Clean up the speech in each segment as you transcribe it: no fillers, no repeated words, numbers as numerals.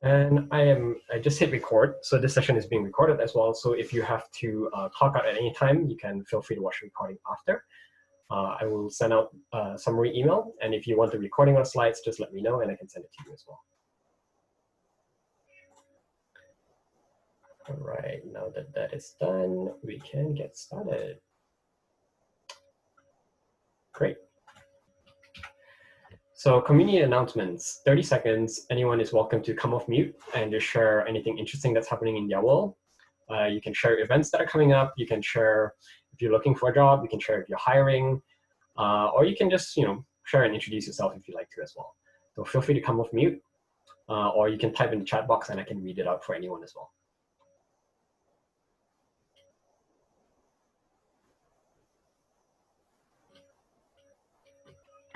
And I just hit record. So this session is being recorded as well. So if you have to clock out at any time, you can feel free to watch the recording after. I will send out a summary email. And if you want the recording or slides, just let me know and I can send it to you as well. All right, now that that is done, we can get started. Great. So community announcements, 30 seconds. Anyone is welcome to come off mute and just share anything interesting that's happening in their world. You can share events that are coming up. You can share if you're looking for a job. You can share if you're hiring. Or you can just share and introduce yourself if you like to as well. So feel free to come off mute. Or you can type in the chat box and I can read it out for anyone as well.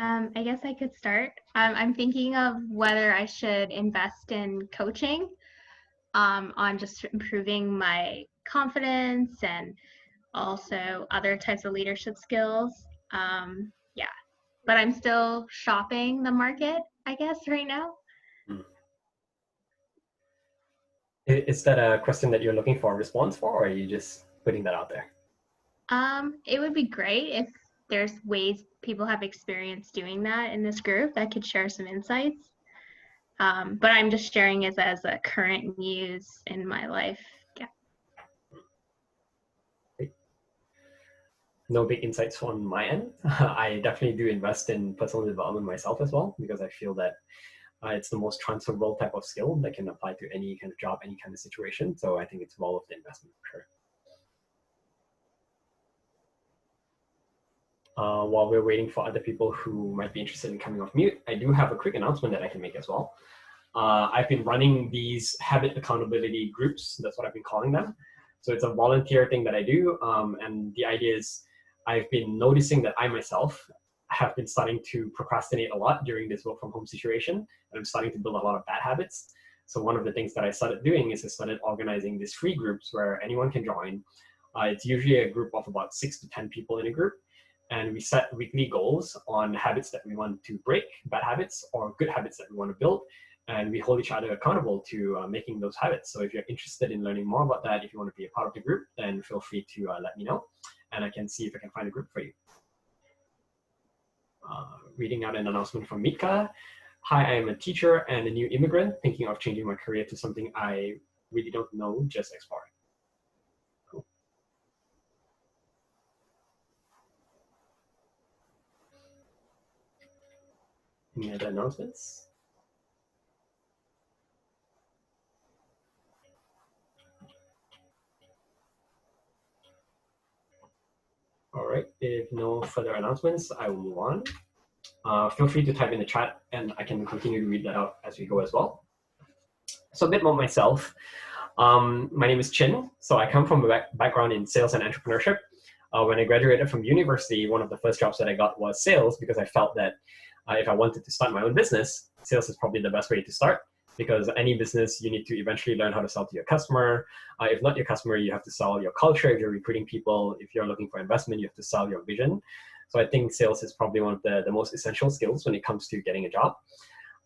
I guess I could start. I'm thinking of whether I should invest in coaching on just improving my confidence and also other types of leadership skills. Yeah, but I'm still shopping the market, I guess, right now. Is that a question that you're looking for a response for, or are you just putting that out there? It would be great if there's ways people have experience doing that in this group that could share some insights. But I'm just sharing it as a current news in my life. Yeah. No big insights on my end. I definitely do invest in personal development myself as well, because I feel that it's the most transferable type of skill that can apply to any kind of job, any kind of situation. So I think it's well worth the investment for sure. While we're waiting for other people who might be interested in coming off mute, I do have a quick announcement that I can make as well. I've been running these habit accountability groups. That's what I've been calling them. So it's a volunteer thing that I do. And the idea is I've been noticing that I myself have been starting to procrastinate a lot during this work from home situation. And I'm starting to build a lot of bad habits. So one of the things that I started doing is I started organizing these free groups where anyone can join. It's usually a group of about 6 to 10 people in a group. And we set weekly goals on habits that we want to break, bad habits, or good habits that we want to build. And we hold each other accountable to making those habits. So if you're interested in learning more about that, if you want to be a part of the group, then feel free to let me know. And I can see if I can find a group for you. Reading out an announcement from Mika. Hi, I am a teacher and a new immigrant thinking of changing my career to something I really don't know, just exploring. Cool. Any other announcements? All right, if no further announcements, I will move on. Feel free to type in the chat and I can continue to read that out as we go as well. So a bit more myself. My name is Chin. So I come from a background in sales and entrepreneurship. When I graduated from university, one of the first jobs that I got was sales because I felt that if I wanted to start my own business, sales is probably the best way to start. Because any business, you need to eventually learn how to sell to your customer. If not your customer, you have to sell your culture. If you're recruiting people, if you're looking for investment, you have to sell your vision. So I think sales is probably one of the most essential skills when it comes to getting a job.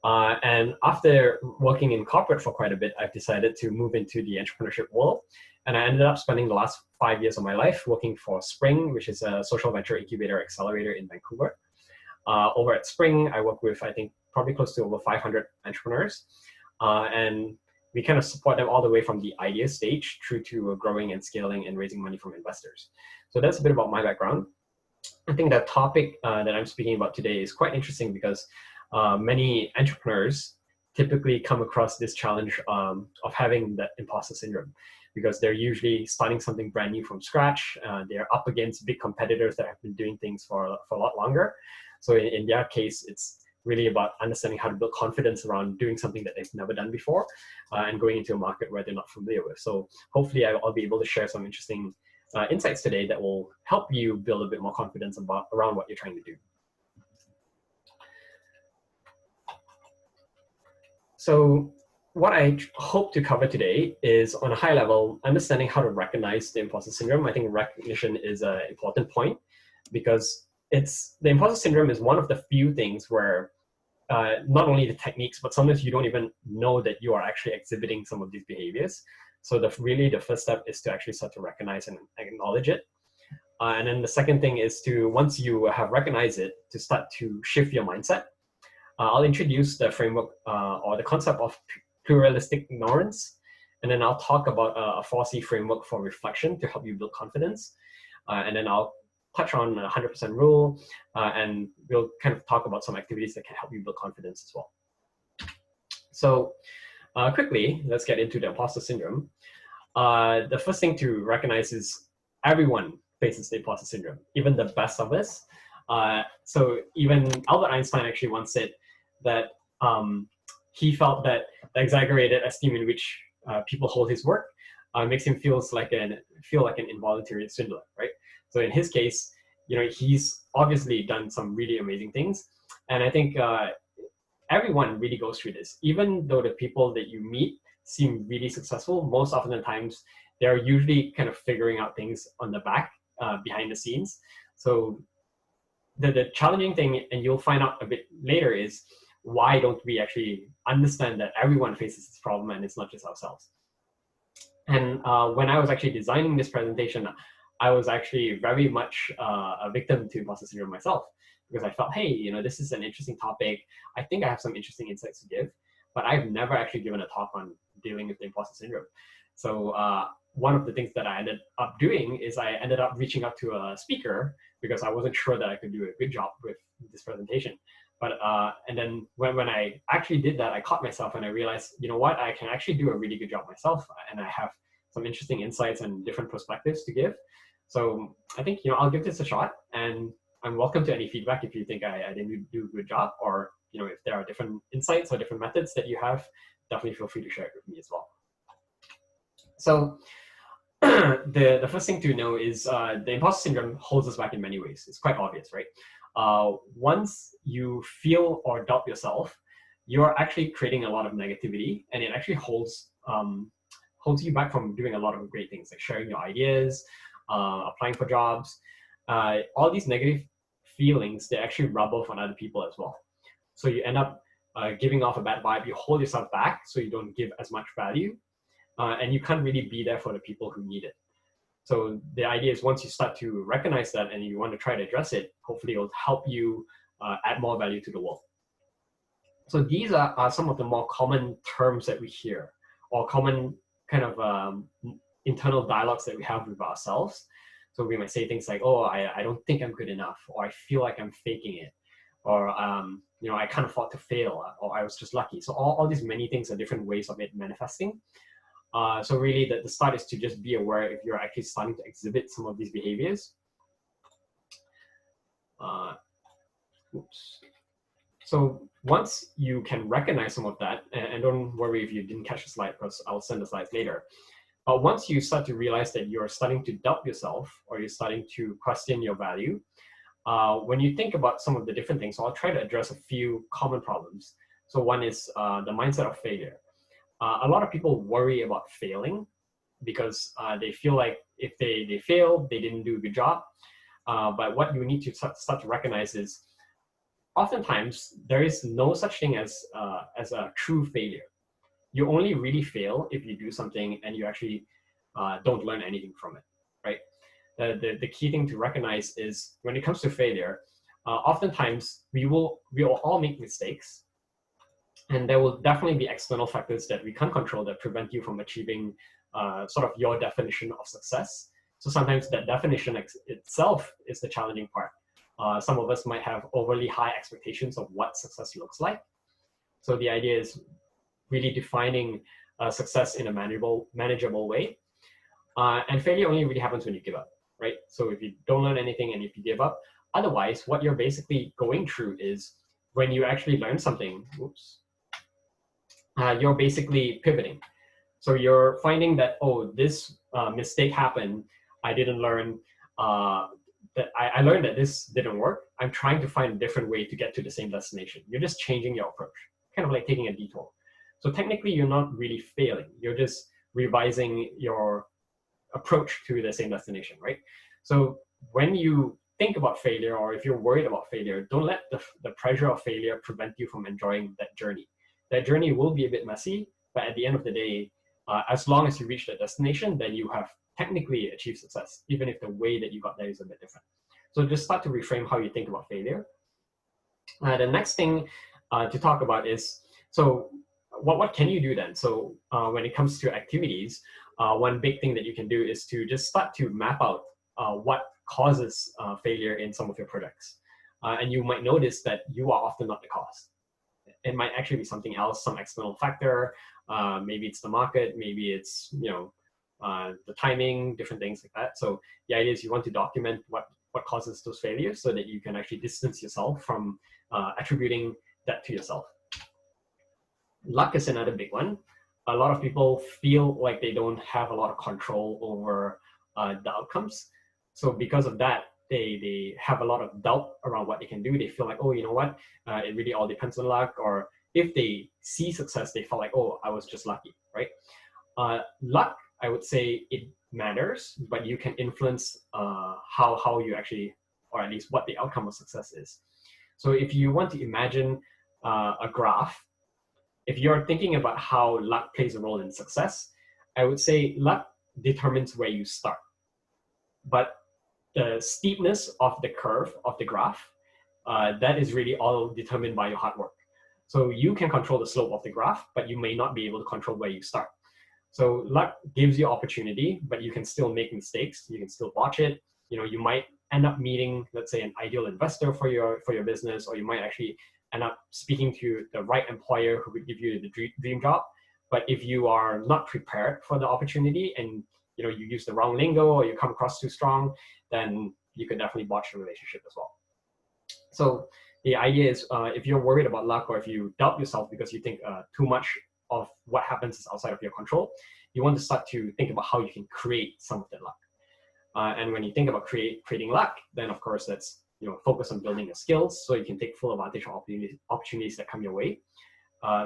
And after working in corporate for quite a bit, I've decided to move into the entrepreneurship world. And I ended up spending the last 5 years of my life working for Spring, which is a social venture incubator accelerator in Vancouver. Over at Spring, I work with, I think, probably close to over 500 entrepreneurs. And we kind of support them all the way from the idea stage through to growing and scaling and raising money from investors. So that's a bit about my background. I think the topic that I'm speaking about today is quite interesting because many entrepreneurs typically come across this challenge of having that imposter syndrome because they're usually starting something brand new from scratch. They're up against big competitors that have been doing things for a lot longer. So in their case, it's really about understanding how to build confidence around doing something that they've never done before and going into a market where they're not familiar with. So hopefully I'll be able to share some interesting insights today that will help you build a bit more confidence around what you're trying to do. So what I hope to cover today is, on a high level, understanding how to recognize the imposter syndrome. I think recognition is an important point because the imposter syndrome is one of the few things where not only the techniques, but sometimes you don't even know that you are actually exhibiting some of these behaviors. So really the first step is to actually start to recognize and acknowledge it. And then the second thing is to, once you have recognized it, to start to shift your mindset. I'll introduce the framework or the concept of pluralistic ignorance. And then I'll talk about a 4C framework for reflection to help you build confidence. And then I'll touch on a 100% rule, and we'll kind of talk about some activities that can help you build confidence as well. So quickly, let's get into the imposter syndrome. The first thing to recognize is everyone faces the imposter syndrome, even the best of us. So even Albert Einstein actually once said that he felt that the exaggerated esteem in which people hold his work makes him feel like an involuntary swindler, right? So in his case, he's obviously done some really amazing things, and I think everyone really goes through this. Even though the people that you meet seem really successful, most often the times they're usually kind of figuring out things on the back, behind the scenes. So the challenging thing, and you'll find out a bit later, is why don't we actually understand that everyone faces this problem and it's not just ourselves. And when I was actually designing this presentation, I was actually very much a victim to imposter syndrome myself, because I felt, hey, this is an interesting topic. I think I have some interesting insights to give, but I've never actually given a talk on dealing with the imposter syndrome. So one of the things that I ended up doing is I ended up reaching out to a speaker because I wasn't sure that I could do a good job with this presentation. But and then when I actually did that, I caught myself and I realized, you know what, I can actually do a really good job myself, and I have some interesting insights and different perspectives to give. So I think, I'll give this a shot, and I'm welcome to any feedback if you think I didn't do a good job, or if there are different insights or different methods that you have, definitely feel free to share it with me as well. So the first thing to know is the imposter syndrome holds us back in many ways. It's quite obvious, right? Once you feel or doubt yourself, you're actually creating a lot of negativity, and it actually holds you back from doing a lot of great things, like sharing your ideas, applying for jobs. All these negative feelings, they actually rub off on other people as well. So you end up giving off a bad vibe. You hold yourself back so you don't give as much value, and you can't really be there for the people who need it. So the idea is, once you start to recognize that and you want to try to address it, hopefully it'll help you add more value to the world. So these are some of the more common terms that we hear, or common kind of internal dialogues that we have with ourselves. So we might say things like, oh, I don't think I'm good enough, or I feel like I'm faking it, or I can't afford to fail, or I was just lucky. So all these many things are different ways of it manifesting. So really the start is to just be aware if you're actually starting to exhibit some of these behaviors. So once you can recognize some of that, and don't worry if you didn't catch the slide, because I'll send the slides later. But once you start to realize that you're starting to doubt yourself, or you're starting to question your value, when you think about some of the different things, so I'll try to address a few common problems. So one is the mindset of failure. A lot of people worry about failing because they feel like if they fail, they didn't do a good job. But what you need to start to recognize is, oftentimes there is no such thing as a true failure. You only really fail if you do something and you actually don't learn anything from it, right? The key thing to recognize is, when it comes to failure, oftentimes we will all make mistakes. And there will definitely be external factors that we can't control that prevent you from achieving sort of your definition of success. So sometimes that definition itself is the challenging part. Some of us might have overly high expectations of what success looks like. So the idea is really defining success in a manageable way. And failure only really happens when you give up, right? So if you don't learn anything and if you give up, otherwise what you're basically going through is, when you actually learn something, you're basically pivoting. So you're finding that, oh, this mistake happened. I didn't learn that I learned that this didn't work. I'm trying to find a different way to get to the same destination. You're just changing your approach, kind of like taking a detour. So technically, you're not really failing. You're just revising your approach to the same destination, right? So when you think about failure, or if you're worried about failure, don't let the pressure of failure prevent you from enjoying that journey. That journey will be a bit messy, but at the end of the day, as long as you reach the destination, then you have technically achieved success, even if the way that you got there is a bit different. So just start to reframe how you think about failure. The next thing to talk about is, so what can you do then? So when it comes to activities, one big thing that you can do is to just start to map out what causes failure in some of your projects. And you might notice that you are often not the cause. It might actually be something else, some external factor. Maybe it's the market, maybe it's the timing, different things like that. So the idea is you want to document what causes those failures so that you can actually distance yourself from attributing that to yourself. Luck is another big one. A lot of people feel like they don't have a lot of control over the outcomes. So because of that, they have a lot of doubt around what they can do. They feel like, oh, you know what, it really all depends on luck. Or if they see success, they feel like, oh, I was just lucky, right? Luck, I would say it matters, but you can influence how you actually, or at least what the outcome of success is. So if you want to imagine a graph, if you're thinking about how luck plays a role in success, I would say luck determines where you start. But the steepness of the curve of the graph, that is really all determined by your hard work. So you can control the slope of the graph, but you may not be able to control where you start. So luck gives you opportunity, but you can still make mistakes. You can still watch it. You might end up meeting, let's say, an ideal investor for your business, or you might actually end up speaking to the right employer who would give you the dream job. But if you are not prepared for the opportunity, and you use the wrong lingo, or you come across too strong, then you could definitely botch the relationship as well. So the idea is, if you're worried about luck, or if you doubt yourself because you think too much of what happens is outside of your control, you want to start to think about how you can create some of that luck. And when you think about creating luck, then of course that's focus on building your skills so you can take full advantage of opportunities that come your way.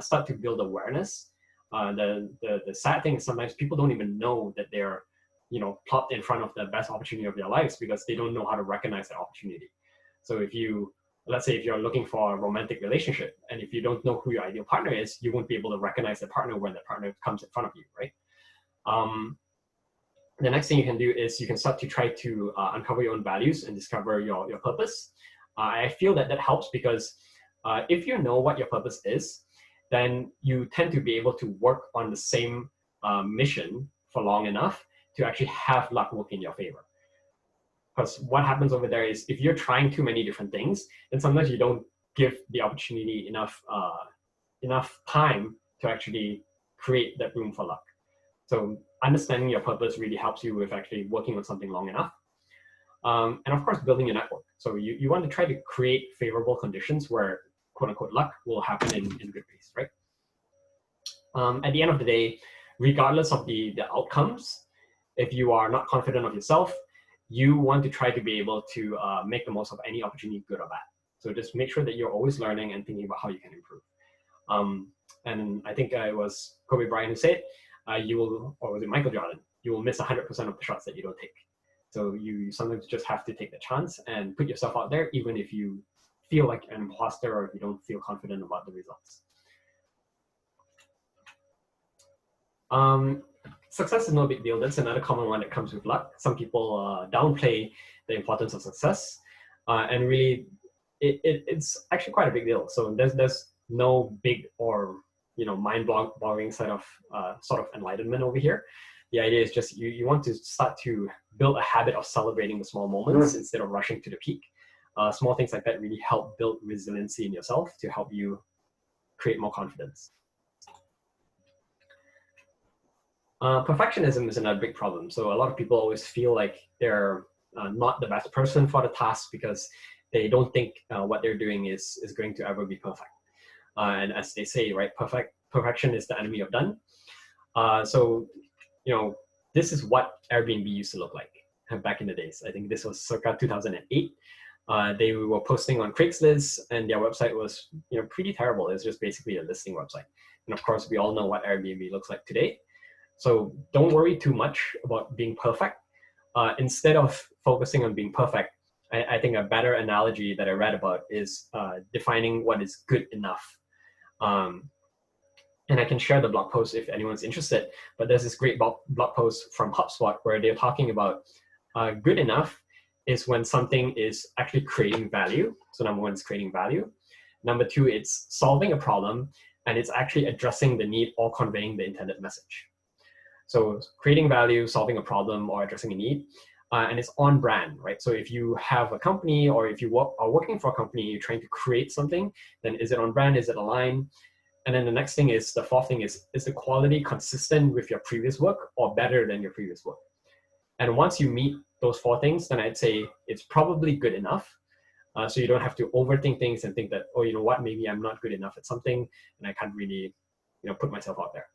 Start to build awareness. The sad thing is sometimes people don't even know that they're plopped in front of the best opportunity of their lives because they don't know how to recognize that opportunity. So let's say if you're looking for a romantic relationship, and if you don't know who your ideal partner is, you won't be able to recognize the partner when the partner comes in front of you, right? The next thing you can do is you can start to try to uncover your own values and discover your purpose. I feel that helps because if you know what your purpose is, then you tend to be able to work on the same mission for long enough to actually have luck work in your favor. Because what happens over there is if you're trying too many different things, then sometimes you don't give the opportunity enough time to actually create that room for luck. So understanding your purpose really helps you with actually working on something long enough. And of course, building your network. So you want to try to create favorable conditions where quote unquote luck will happen in good ways, right? At the end of the day, regardless of the outcomes, if you are not confident of yourself, you want to try to be able to make the most of any opportunity, good or bad. So just make sure that you're always learning and thinking about how you can improve. And I think it was Kobe Bryant who said, or was it Michael Jordan? You will miss 100% of the shots that you don't take. So you sometimes just have to take the chance and put yourself out there, even if you feel like an imposter or if you don't feel confident about the results. Success is no big deal. That's another common one that comes with luck. Some people downplay the importance of success, and really, it's actually quite a big deal. So there's no big or mind-boggling sort of enlightenment over here. The idea is just you want to start to build a habit of celebrating the small moments instead of rushing to the peak. Small things like that really help build resiliency in yourself to help you create more confidence. Perfectionism is another big problem. So a lot of people always feel like they're not the best person for the task because they don't think what they're doing is going to ever be perfect. And as they say, right, perfection is the enemy of done. So this is what Airbnb used to look like back in the days. I think this was circa 2008. They were posting on Craigslist, and their website was pretty terrible. It's just basically a listing website. And of course, we all know what Airbnb looks like today. So don't worry too much about being perfect. Instead of focusing on being perfect, I think a better analogy that I read about is defining what is good enough. And I can share the blog post if anyone's interested, but there's this great blog post from HubSpot where they're talking about good enough is when something is actually creating value. So number one, it's creating value. Number two, it's solving a problem, and it's actually addressing the need or conveying the intended message. So creating value, solving a problem, or addressing a need, and it's on brand, right? So if you have a company, or if you are working for a company, you're trying to create something, then is it on brand? Is it aligned? And then the next thing is, the fourth thing is the quality consistent with your previous work or better than your previous work? And once you meet those four things, then I'd say it's probably good enough. So you don't have to overthink things and think that, oh, you know what, maybe I'm not good enough at something and I can't really, put myself out there.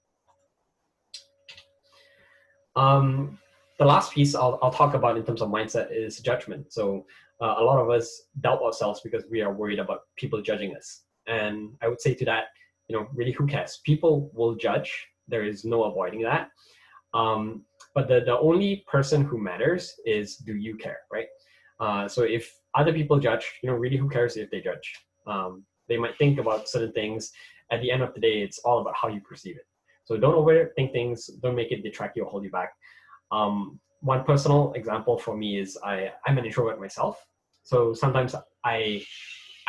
The last piece I'll talk about in terms of mindset is judgment. So a lot of us doubt ourselves because we are worried about people judging us. And I would say to that, really, who cares? People will judge. There is no avoiding that. But the only person who matters is, do you care, right? So if other people judge, really, who cares if they judge? They might think about certain things. At the end of the day, it's all about how you perceive it. So don't overthink things. Don't make it detract you or hold you back. One personal example for me is I'm an introvert myself. So sometimes I'm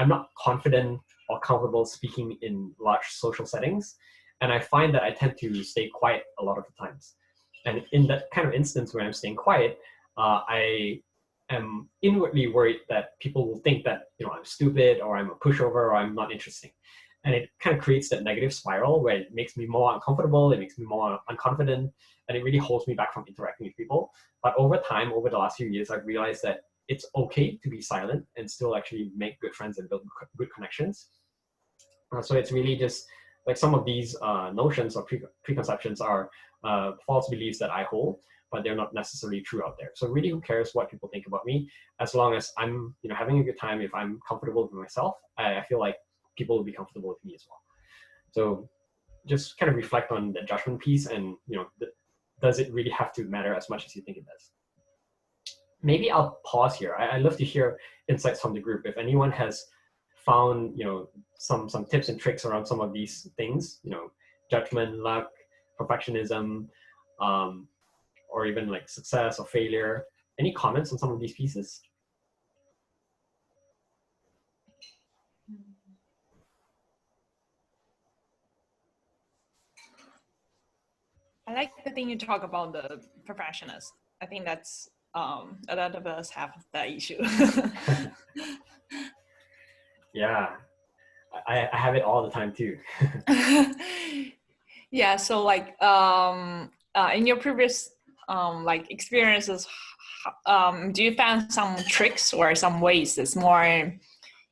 not confident or comfortable speaking in large social settings. And I find that I tend to stay quiet a lot of the times. And in that kind of instance where I'm staying quiet, I am inwardly worried that people will think that, I'm stupid, or I'm a pushover, or I'm not interesting. And it kind of creates that negative spiral where it makes me more uncomfortable, it makes me more unconfident, and it really holds me back from interacting with people. But over time, over the last few years, I've realized that it's okay to be silent and still actually make good friends and build good connections. So it's really just like some of these notions or preconceptions are false beliefs that I hold, but they're not necessarily true out there. So really, who cares what people think about me? As long as I'm having a good time, if I'm comfortable with myself, I feel like people will be comfortable with me as well. So just kind of reflect on the judgment piece, and does it really have to matter as much as you think it does? Maybe I'll pause here. I'd love to hear insights from the group. If anyone has found some tips and tricks around some of these things, judgment, luck, perfectionism, or even like success or failure. Any comments on some of these pieces? I like the thing you talk about the perfectionist. I think that's a lot of us have that issue. Yeah, I have it all the time too. Yeah, so like in your previous like experiences, do you find some tricks or some ways that's more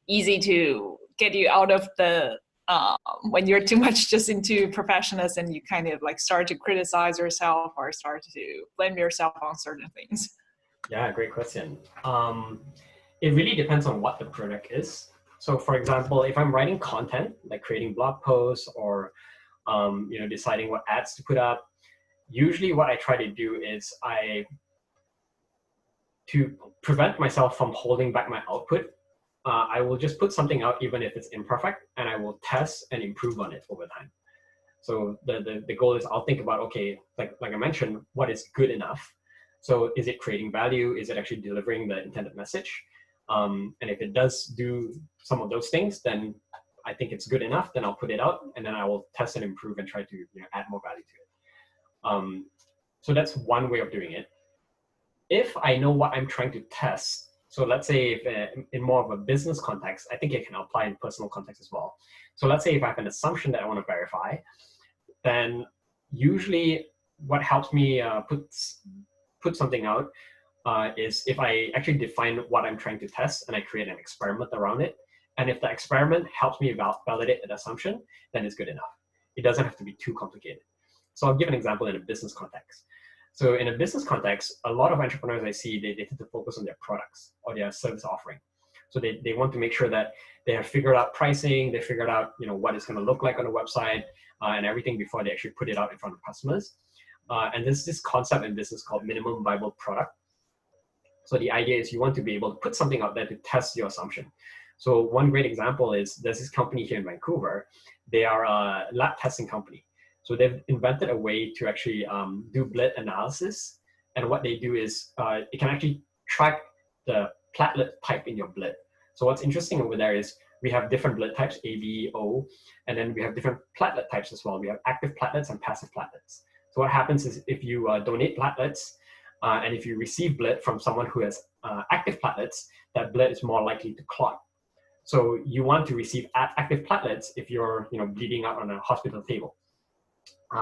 easy to get you out of the when you're too much just into perfectionist and you kind of like start to criticize yourself or start to blame yourself on certain things? Yeah, great question. It really depends on what the product is. So for example, if I'm writing content, like creating blog posts or deciding what ads to put up, usually what I try to do is to prevent myself from holding back my output, I will just put something out even if it's imperfect, and I will test and improve on it over time. So the goal is, I'll think about, okay, like I mentioned, what is good enough? So is it creating value? Is it actually delivering the intended message? And if it does do some of those things, then I think it's good enough. Then I'll put it out, and then I will test and improve and try to add more value to it. So that's one way of doing it. If I know what I'm trying to test, so let's say if in more of a business context, I think it can apply in personal context as well. So let's say if I have an assumption that I want to verify, then usually what helps me put something out is if I actually define what I'm trying to test and I create an experiment around it. And if the experiment helps me validate an assumption, then it's good enough. It doesn't have to be too complicated. So I'll give an example in a business context. So in a business context, a lot of entrepreneurs I see, they tend to focus on their products or their service offering. So they want to make sure that they have figured out pricing, they figured out what it's going to look like on a website and everything before they actually put it out in front of customers. And there's this concept in business called minimum viable product. So the idea is you want to be able to put something out there to test your assumption. So one great example is there's this company here in Vancouver. They are a lab testing company. So they've invented a way to actually do blood analysis. And what they do is it can actually track the platelet type in your blood. So what's interesting over there is we have different blood types, A, B, O, and then we have different platelet types as well. We have active platelets and passive platelets. So what happens is if you donate platelets and if you receive blood from someone who has active platelets, that blood is more likely to clot. So you want to receive active platelets if you're bleeding out on a hospital table.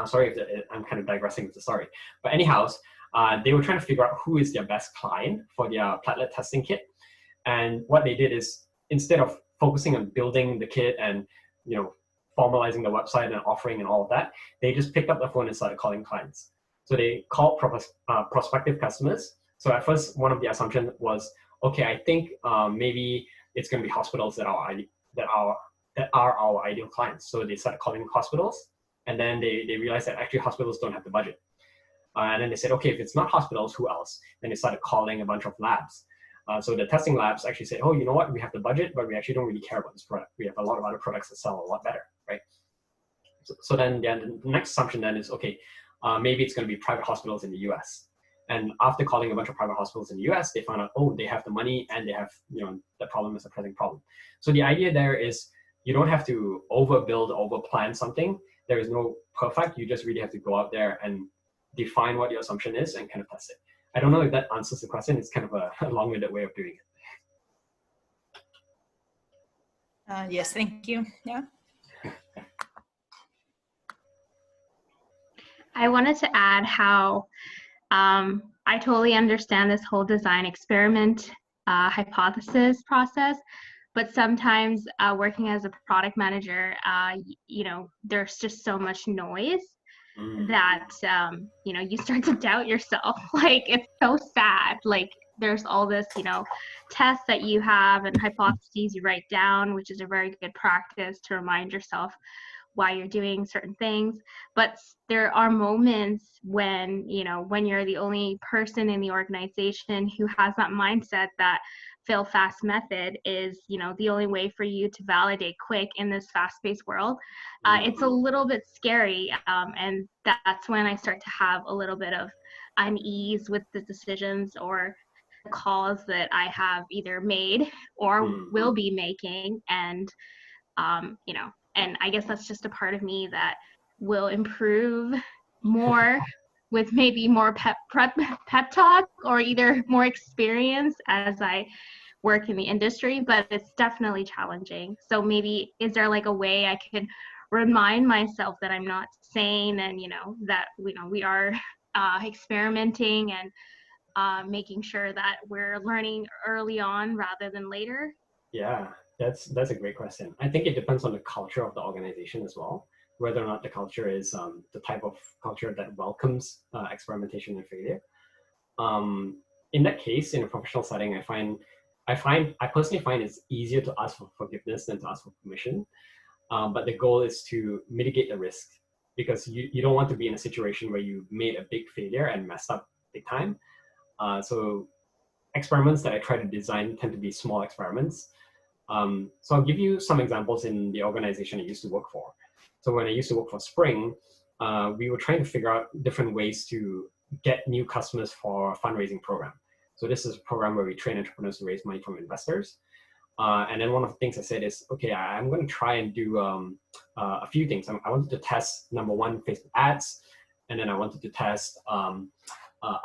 Sorry if I'm kind of digressing with the story. But anyhow, they were trying to figure out who is their best client for their platelet testing kit. And what they did is instead of focusing on building the kit and formalizing the website and offering and all of that, they just picked up the phone and started calling clients. So they called prospective customers. So at first, one of the assumptions was, okay, I think maybe it's going to be hospitals that are our ideal clients. So they started calling hospitals, and then they realized that actually hospitals don't have the budget. And then they said, okay, if it's not hospitals, who else? Then they started calling a bunch of labs. So the testing labs actually said, oh, you know what? We have the budget, but we actually don't really care about this product. We have a lot of other products that sell a lot better, right? So then the next assumption then is, okay, maybe it's going to be private hospitals in the US. And after calling a bunch of private hospitals in the US, they found out, oh, they have the money and they have, the problem is a present problem. So the idea there is you don't have to overbuild, overplan something. There is no perfect. You just really have to go out there and define what your assumption is and kind of test it. I don't know if that answers the question. It's kind of a long-winded way of doing it. Yes, thank you. Yeah. I wanted to add how I totally understand this whole design experiment hypothesis process, but sometimes working as a product manager, there's just so much noise that you start to doubt yourself. Like, it's so sad. Like, there's all this tests that you have and hypotheses you write down, which is a very good practice to remind yourself why you're doing certain things. But there are moments when when you're the only person in the organization who has that mindset that fail fast method is the only way for you to validate quick in this fast-paced world. It's a little bit scary, and that's when I start to have a little bit of unease with the decisions or calls that I have either made or will be making. And and I guess that's just a part of me that will improve more with maybe more pep talk or either more experience as I work in the industry, but it's definitely challenging. So maybe is there like a way I could remind myself that I'm not sane and that we are experimenting and making sure that we're learning early on rather than later? Yeah, that's a great question. I think it depends on the culture of the organization as well, whether or not the culture is the type of culture that welcomes experimentation and failure. In that case, in a professional setting, I personally find it's easier to ask for forgiveness than to ask for permission. But the goal is to mitigate the risk, because you don't want to be in a situation where you made a big failure and messed up big time. So experiments that I try to design tend to be small experiments. So I'll give you some examples in the organization I used to work for. So when I used to work for Spring, we were trying to figure out different ways to get new customers for a fundraising program. So this is a program where we train entrepreneurs to raise money from investors. And then one of the things I said is, okay, I'm going to try and do a few things. I wanted to test, number one, Facebook ads. And then I wanted to test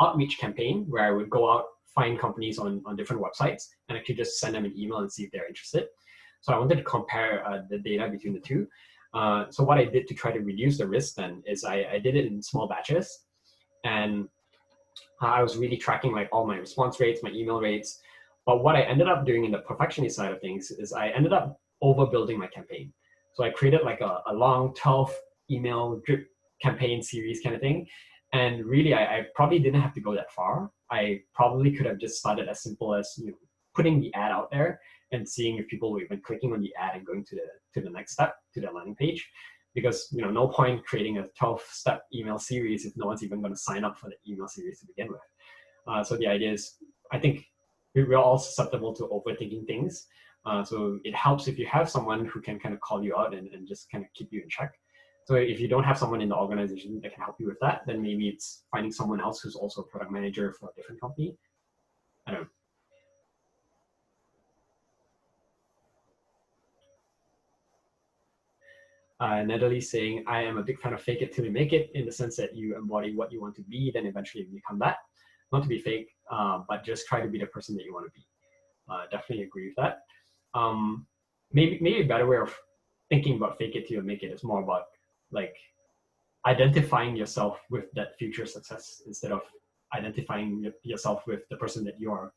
outreach campaign where I would go out, find companies on different websites and actually just send them an email and see if they're interested. So I wanted to compare the data between the two. So what I did to try to reduce the risk then is I did it in small batches. And I was really tracking like all my response rates, my email rates. But what I ended up doing in the perfectionist side of things is I ended up overbuilding my campaign. So I created like a long 12 email drip campaign series kind of thing. And really, I probably didn't have to go that far. I probably could have just started as simple as putting the ad out there and seeing if people were even clicking on the ad and going to the next step, to the landing page. Because no point creating a 12-step email series if no one's even going to sign up for the email series to begin with. So the idea is, I think we're all susceptible to overthinking things. So it helps if you have someone who can kind of call you out and just kind of keep you in check. So if you don't have someone in the organization that can help you with that, then maybe it's finding someone else who's also a product manager for a different company. I don't know. Natalie saying, I am a big fan of fake it till you make it, in the sense that you embody what you want to be, then eventually you become that. Not to be fake, but just try to be the person that you want to be. Definitely agree with that. Maybe a better way of thinking about fake it till you make it is more about like identifying yourself with that future success instead of identifying yourself with the person that you are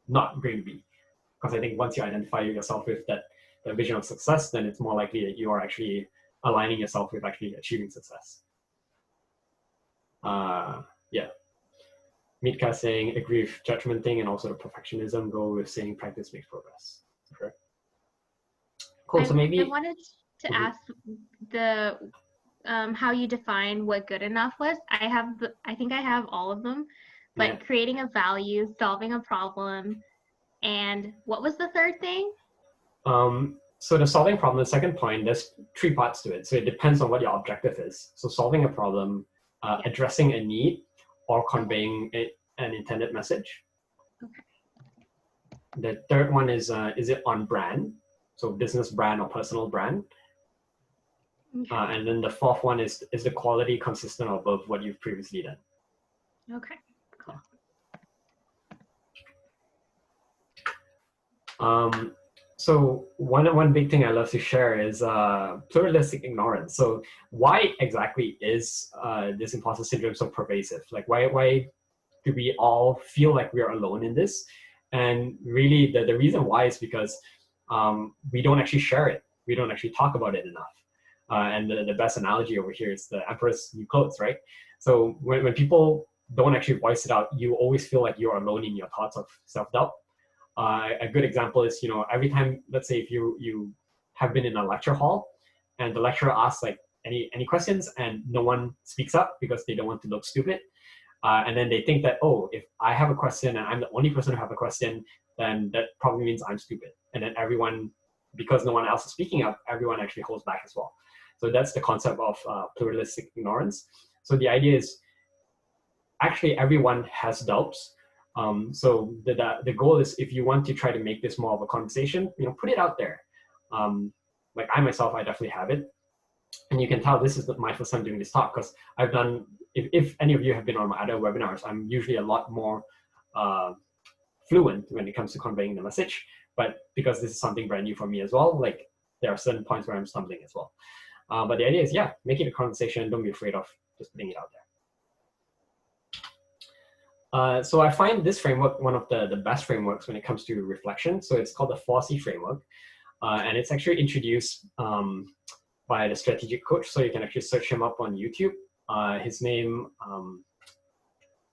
not going to be. Because I think once you identify yourself with that vision of success, then it's more likely that you are actually aligning yourself with actually achieving success. Yeah. Mitka saying, agree with judgment thing and also the perfectionism, go with saying practice makes progress. Okay. Cool. So maybe I wanted to ask the how you define what good enough was. I think I have all of them, but yeah. Creating a value, solving a problem, and what was the third thing? So the solving problem, the second point, there's 3 parts to it. So it depends on what your objective is. So solving a problem, addressing a need, or conveying an intended message. Okay. The third one is it on brand? So business brand or personal brand. Okay. And then the fourth one is the quality consistent or above what you've previously done? Okay, cool. So one big thing I love to share is pluralistic ignorance. So why exactly is this imposter syndrome so pervasive? Like why do we all feel like we are alone in this? And really the reason why is because we don't actually share it. We don't actually talk about it enough. And the best analogy over here is the emperor's new clothes, right? So when people don't actually voice it out, you always feel like you're alone in your thoughts of self-doubt. A good example is, every time, let's say if you have been in a lecture hall and the lecturer asks like any questions and no one speaks up because they don't want to look stupid. And then they think that, oh, if I have a question and I'm the only person who have a question, then that probably means I'm stupid. And then everyone, because no one else is speaking up, everyone actually holds back as well. So that's the concept of pluralistic ignorance. So the idea is actually everyone has doubts. So the goal is, if you want to try to make this more of a conversation, put it out there. Like I myself, I definitely have it. And you can tell this is my first time doing this talk, because I've done, if any of you have been on my other webinars, I'm usually a lot more fluent when it comes to conveying the message. But because this is something brand new for me as well, like there are certain points where I'm stumbling as well. But the idea is, yeah, make it a conversation. Don't be afraid of just putting it out there. So I find this framework one of the best frameworks when it comes to reflection. So it's called the 4C framework. And it's actually introduced by the strategic coach. So you can actually search him up on YouTube. His name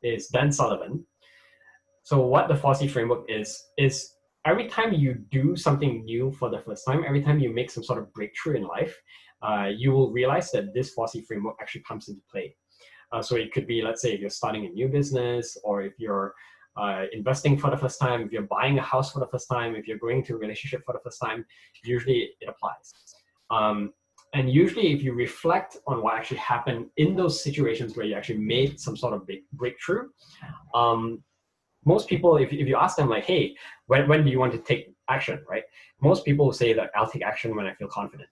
is Dan Sullivan. So what the 4C framework is every time you do something new for the first time, every time you make some sort of breakthrough in life, you will realize that this 4C framework actually comes into play. So it could be, let's say, if you're starting a new business, or if you're investing for the first time, if you're buying a house for the first time, if you're going into a relationship for the first time, usually it applies. And usually if you reflect on what actually happened in those situations where you actually made some sort of big breakthrough, most people, if you ask them like, hey, when do you want to take action, right? Most people will say that I'll take action when I feel confident.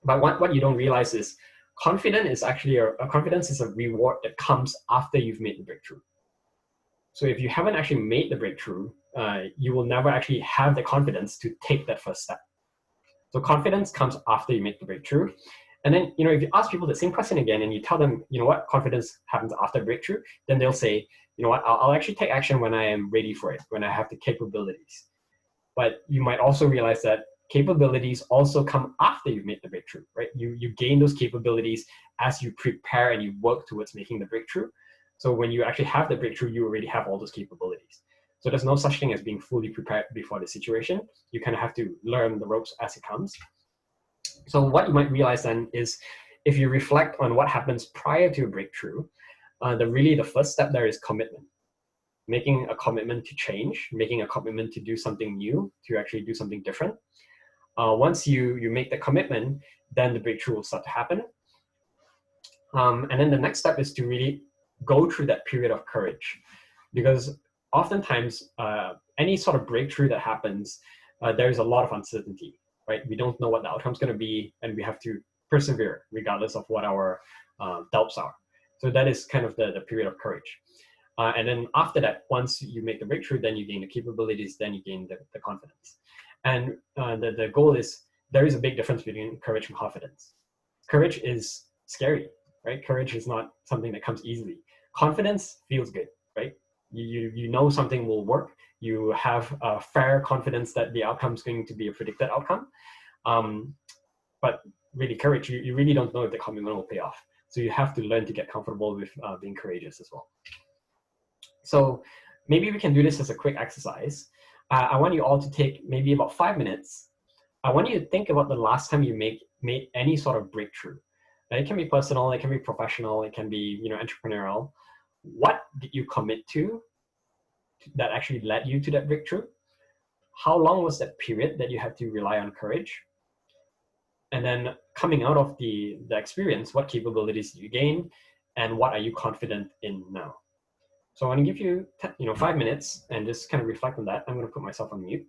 But what you don't realize is confidence is actually confidence is a reward that comes after you've made the breakthrough. So if you haven't actually made the breakthrough, you will never actually have the confidence to take that first step. So confidence comes after you make the breakthrough. And then, if you ask people the same question again and you tell them, what, confidence happens after breakthrough, then they'll say, what, I'll actually take action when I am ready for it, when I have the capabilities. But you might also realize that capabilities also come after you've made the breakthrough, right? You gain those capabilities as you prepare and you work towards making the breakthrough. So when you actually have the breakthrough, you already have all those capabilities. So there's no such thing as being fully prepared before the situation. You kind of have to learn the ropes as it comes. So what you might realize then is, if you reflect on what happens prior to a breakthrough, the first step there is commitment. making a commitment to change, making a commitment to do something new, to actually do something different. Once you make the commitment, then the breakthrough will start to happen. And then the next step is to really go through that period of courage, because oftentimes any sort of breakthrough that happens, there's a lot of uncertainty, right? We don't know what the outcome's going to be, and we have to persevere regardless of what our doubts are. So that is kind of the period of courage. And then after that, once you make the breakthrough, then you gain the capabilities, then you gain the confidence. And the goal is, there is a big difference between courage and confidence. Courage is scary, right? Courage is not something that comes easily. Confidence feels good, right? You know something will work. You have a fair confidence that the outcome is going to be a predicted outcome. But really, courage, you really don't know if the commitment will pay off. So you have to learn to get comfortable with being courageous as well. So maybe we can do this as a quick exercise. I want you all to take maybe about 5 minutes. I want you to think about the last time you made any sort of breakthrough. It can be personal, it can be professional, it can be entrepreneurial. What did you commit to that actually led you to that breakthrough? How long was that period that you had to rely on courage? And then coming out of the experience, what capabilities did you gain, and what are you confident in now? So I want to give you 5 minutes and just kind of reflect on that. I'm going to put myself on mute.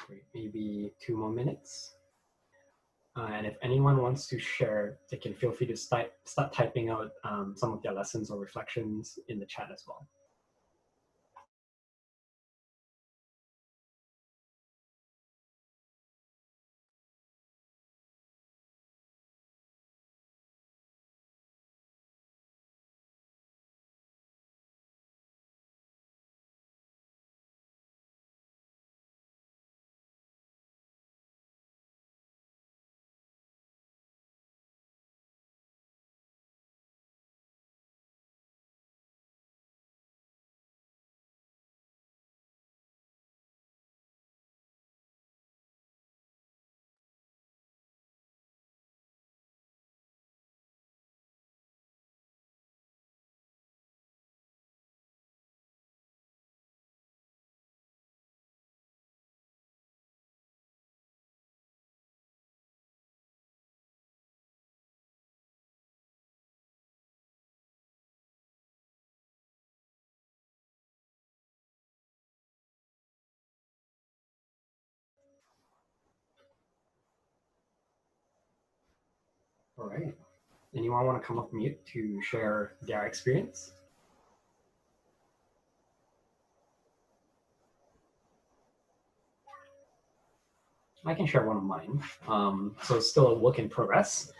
Great. Maybe 2 more minutes. And if anyone wants to share, they can feel free to start typing out some of their lessons or reflections in the chat as well. All right. Anyone want to come off mute to share their experience? I can share one of mine. So it's still a work in progress.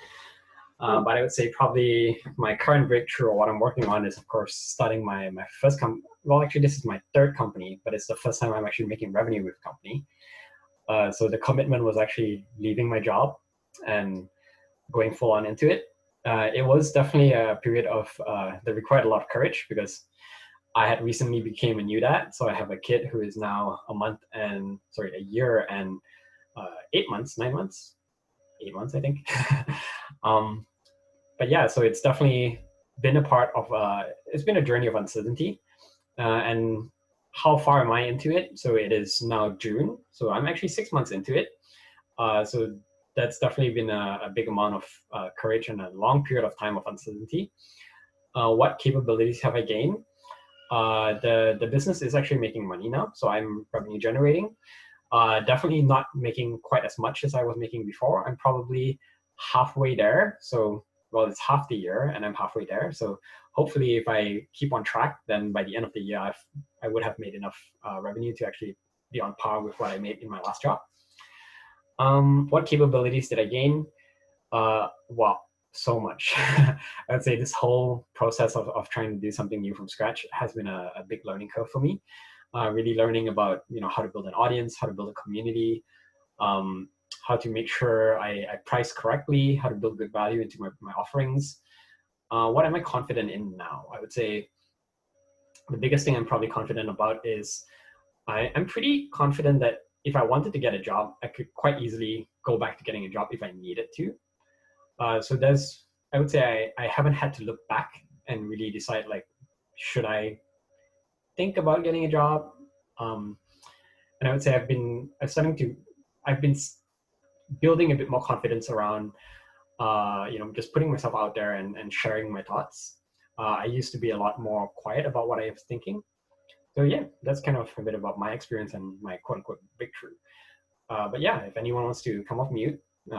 But I would say probably my current breakthrough, or what I'm working on, is of course starting my first company. Well, actually, this is my third company, but it's the first time I'm actually making revenue with a company. So the commitment was actually leaving my job and going full on into it. It was definitely a period of that required a lot of courage, because I had recently became a new dad. So I have a kid who is now a year and 8 months, 9 months, 8 months, I think. But yeah, so it's definitely been a part of, it's been a journey of uncertainty. And how far am I into it? So it is now June. So I'm actually 6 months into it. So that's definitely been a big amount of courage and a long period of time of uncertainty. What capabilities have I gained? The business is actually making money now. So I'm revenue generating. Definitely not making quite as much as I was making before. I'm probably halfway there. So, well, it's half the year and I'm halfway there. So hopefully if I keep on track, then by the end of the year, I would have made enough revenue to actually be on par with what I made in my last job. What capabilities did I gain? Wow, so much. I would say this whole process of trying to do something new from scratch has been a big learning curve for me. Really learning about how to build an audience, how to build a community, um, how to make sure I price correctly, how to build good value into my offerings. What am I confident in now? I would say the biggest thing I'm probably confident about is I'm pretty confident that if I wanted to get a job, I could quite easily go back to getting a job if I needed to. So I would say I haven't had to look back and really decide, like, should I think about getting a job? And I would say I've been building a bit more confidence around, just putting myself out there and sharing my thoughts. I used to be a lot more quiet about what I was thinking. So yeah, that's kind of a bit about my experience and my quote unquote breakthrough. But yeah, if anyone wants to come off mute,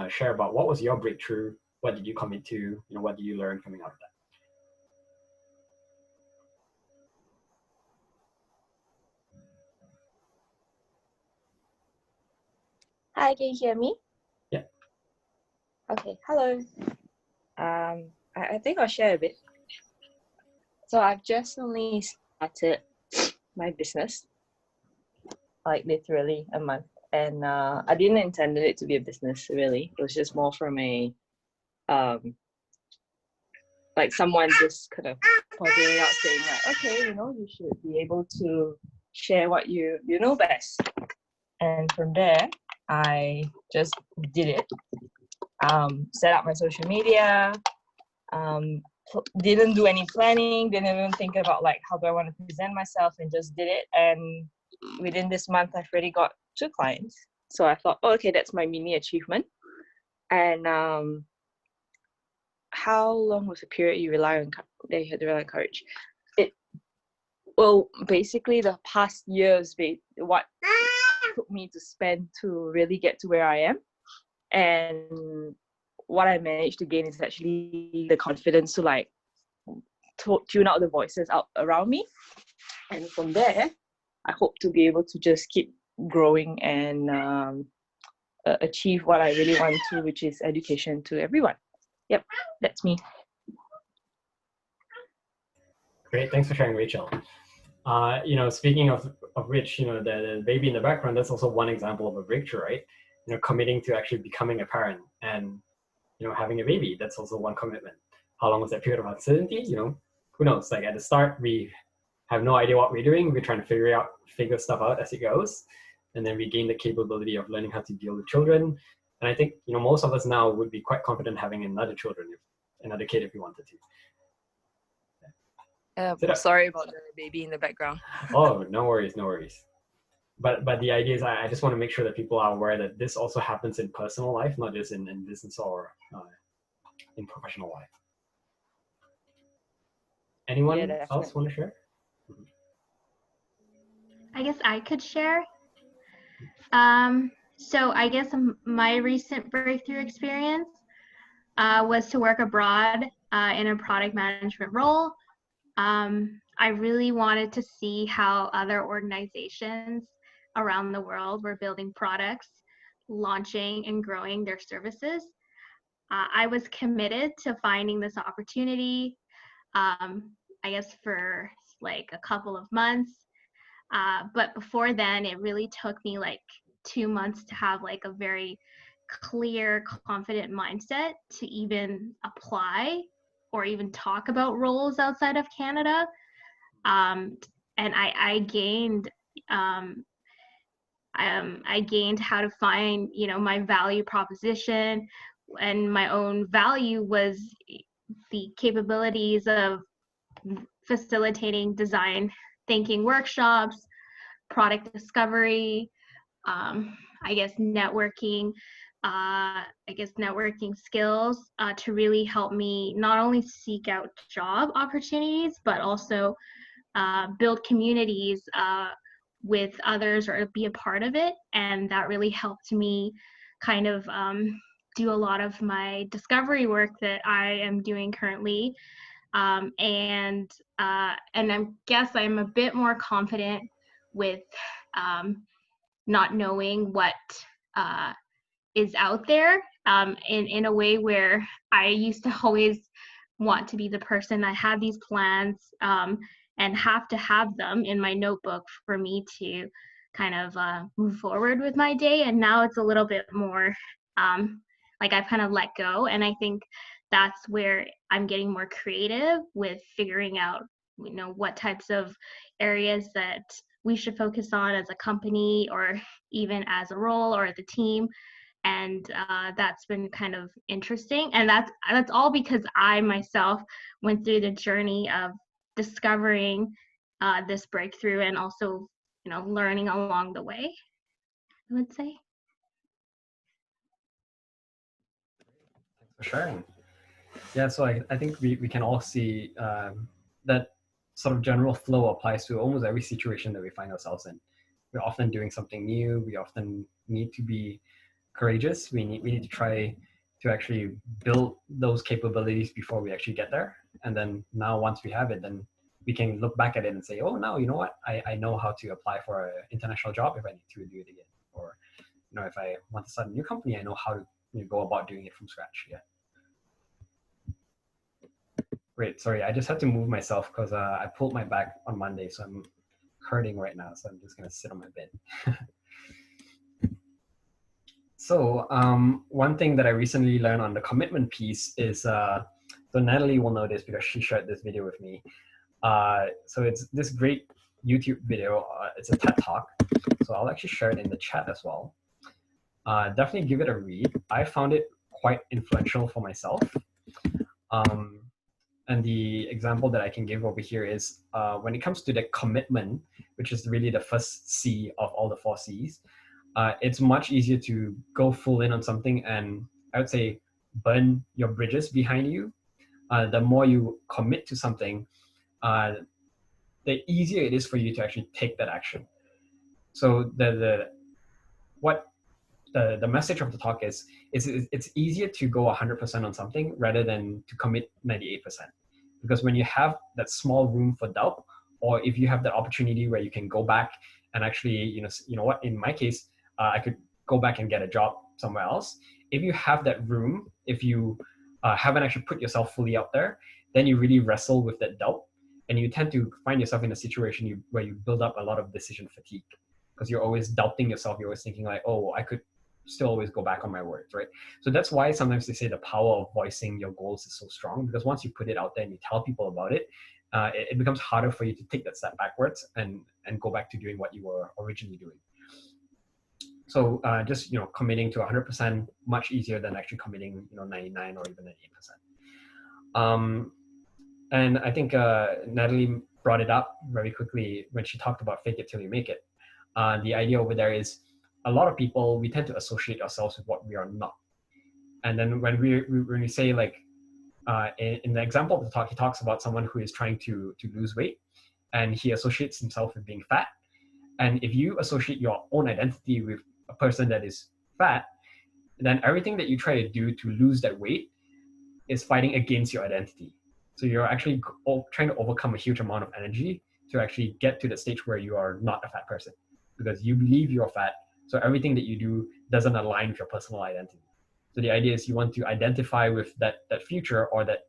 share about what was your breakthrough, what did you commit to, what did you learn coming out of that? Hi, can you hear me? Yeah. Okay, hello. I think I'll share a bit. So I've just only started my business, like literally a month. And I didn't intend it to be a business, really. It was just more from a, like someone just kind of pointing it out, saying like, okay, you should be able to share what you know best. And from there, I just did it. Set up my social media, didn't do any planning, didn't even think about like how do I want to present myself, and just did it. And within this month, I've already got 2 clients. So I thought, oh, okay, that's my mini achievement. And how long was the period you rely on courage? Well, basically the past years, what took me to spend to really get to where I am. And what I managed to gain is actually the confidence to like tune out the voices out around me. And from there, I hope to be able to just keep growing and achieve what I really want to, which is education to everyone. Yep, that's me. Great, thanks for sharing, Rachel. Speaking of which, the baby in the background, that's also one example of a breakthrough, right? Committing to actually becoming a parent and, having a baby, that's also one commitment. How long was that period of uncertainty? Who knows? Like at the start, we have no idea what we're doing. We're trying to figure stuff out as it goes. And then we gain the capability of learning how to deal with children. And I think, most of us now would be quite confident having another kid if we wanted to. Sorry about the baby in the background. Oh, no worries. But the idea is I just want to make sure that people are aware that this also happens in personal life, not just in business or in professional life. Anyone else want to share? I guess I could share. So I guess my recent breakthrough experience, was to work abroad in a product management role. I really wanted to see how other organizations around the world were building products, launching and growing their services. I was committed to finding this opportunity, I guess for like a couple of months. But before then, it really took me like 2 months to have like a very clear, confident mindset to even apply or even talk about roles outside of Canada. And I gained I gained how to find, you know, my value proposition, and my own value was the capabilities of facilitating design thinking workshops, product discovery, I guess networking, networking skills to really help me not only seek out job opportunities, but also build communities with others or be a part of it. And that really helped me kind of do a lot of my discovery work that I am doing currently. And I guess I'm a bit more confident with not knowing what is out there in a way where I used to always want to be the person that had these plans and have to have them in my notebook for me to kind of move forward with my day. And now it's a little bit more like I've kind of let go. And I think that's where I'm getting more creative with figuring out, you know, what types of areas that we should focus on as a company or even as a role or the team. And that's been kind of interesting. And that's all because I myself went through the journey of discovering this breakthrough and also, you know, learning along the way, I would say. Thanks for sharing. Yeah, so I think we can all see that sort of general flow applies to almost every situation that we find ourselves in. We're often doing something new. We often need to be courageous. We need to try to actually build those capabilities before we actually get there. And then now once we have it, then we can look back at it and say, oh, now, you know what? I know how to apply for an international job if I need to do it again. Or, you know, if I want to start a new company, I know how to, you know, go about doing it from scratch. Yeah. Great. Sorry, I just had to move myself because I pulled my back on Monday, so I'm hurting right now. So I'm just gonna sit on my bed. So one thing that I recently learned on the commitment piece is, so Natalie will know this because she shared this video with me. So it's this great YouTube video. It's a TED Talk. So I'll actually share it in the chat as well. Definitely give it a read. I found it quite influential for myself. And the example that I can give over here is when it comes to the commitment, which is really the first C of all the 4 C's, it's much easier to go full in on something and I would say burn your bridges behind you. The more you commit to something, the easier it is for you to actually take that action. So the message of the talk is it's easier to go 100% on something rather than to commit 98%. Because when you have that small room for doubt, or if you have that opportunity where you can go back and actually, you know what, in my case, I could go back and get a job somewhere else. If you have that room, if you haven't actually put yourself fully out there, then you really wrestle with that doubt. And you tend to find yourself in a situation where you build up a lot of decision fatigue because you're always doubting yourself. You're always thinking like, oh, I could still always go back on my words, right? So that's why sometimes they say the power of voicing your goals is so strong, because once you put it out there and you tell people about it, it becomes harder for you to take that step backwards and go back to doing what you were originally doing. So just, you know, committing to 100% much easier than actually committing, you know, 99 or even 98%. And I think Natalie brought it up very quickly when she talked about fake it till you make it. The idea over there is a lot of people, we tend to associate ourselves with what we are not. And then when we say like, in the example of the talk, he talks about someone who is trying to lose weight and he associates himself with being fat. And if you associate your own identity with a person that is fat, then everything that you try to do to lose that weight is fighting against your identity. So you're actually trying to overcome a huge amount of energy to actually get to the stage where you are not a fat person, because you believe you're fat. So everything that you do doesn't align with your personal identity. So the idea is you want to identify with that future, or that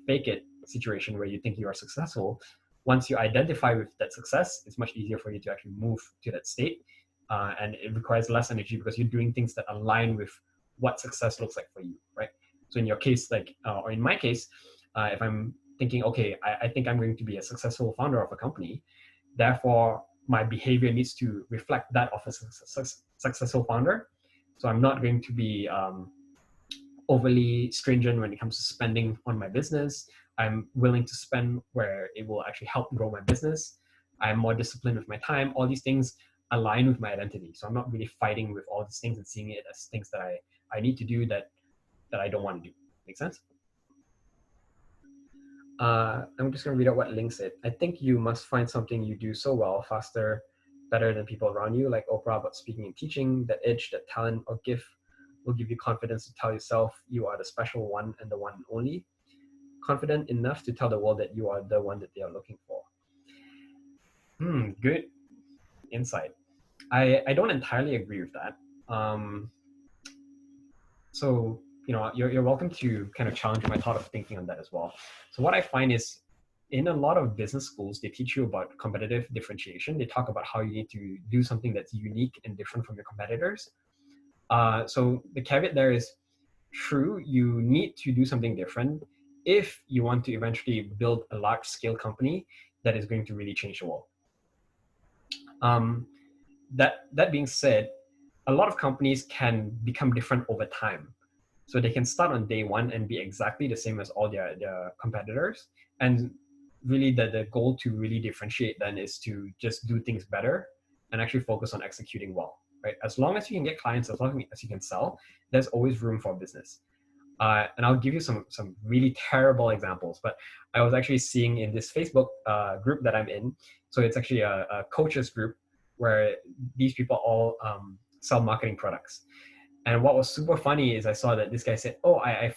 fake it situation where you think you are successful. Once you identify with that success, it's much easier for you to actually move to that state. And it requires less energy because you're doing things that align with what success looks like for you, right? So in your case, or in my case, if I'm thinking, okay, I think I'm going to be a successful founder of a company, therefore my behavior needs to reflect that of a successful founder. So I'm not going to be overly stringent when it comes to spending on my business. I'm willing to spend where it will actually help grow my business. I'm more disciplined with my time. All these things align with my identity. So I'm not really fighting with all these things and seeing it as things that I need to do that I don't want to do. Make sense? I'm just going to read out what Ling said. I think you must find something you do so well, faster, better than people around you, like Oprah, about speaking and teaching. That edge, that talent or gift will give you confidence to tell yourself you are the special one and the one and only. Confident enough to tell the world that you are the one that they are looking for. Good insight. I don't entirely agree with that. So, you're welcome to kind of challenge my thought of thinking on that as well. So what I find is, in a lot of business schools, they teach you about competitive differentiation. They talk about how you need to do something that's unique and different from your competitors. So the caveat there is, true, you need to do something different if you want to eventually build a large scale company that is going to really change the world. That being said, a lot of companies can become different over time. So they can start on day one and be exactly the same as all their competitors. And really the goal to really differentiate then is to just do things better and actually focus on executing well, right? As long as you can get clients, as long as you can sell, there's always room for business. And I'll give you some really terrible examples, but I was actually seeing in this Facebook group that I'm in. So it's actually a coaches group where these people all sell marketing products. And what was super funny is I saw that this guy said, oh, I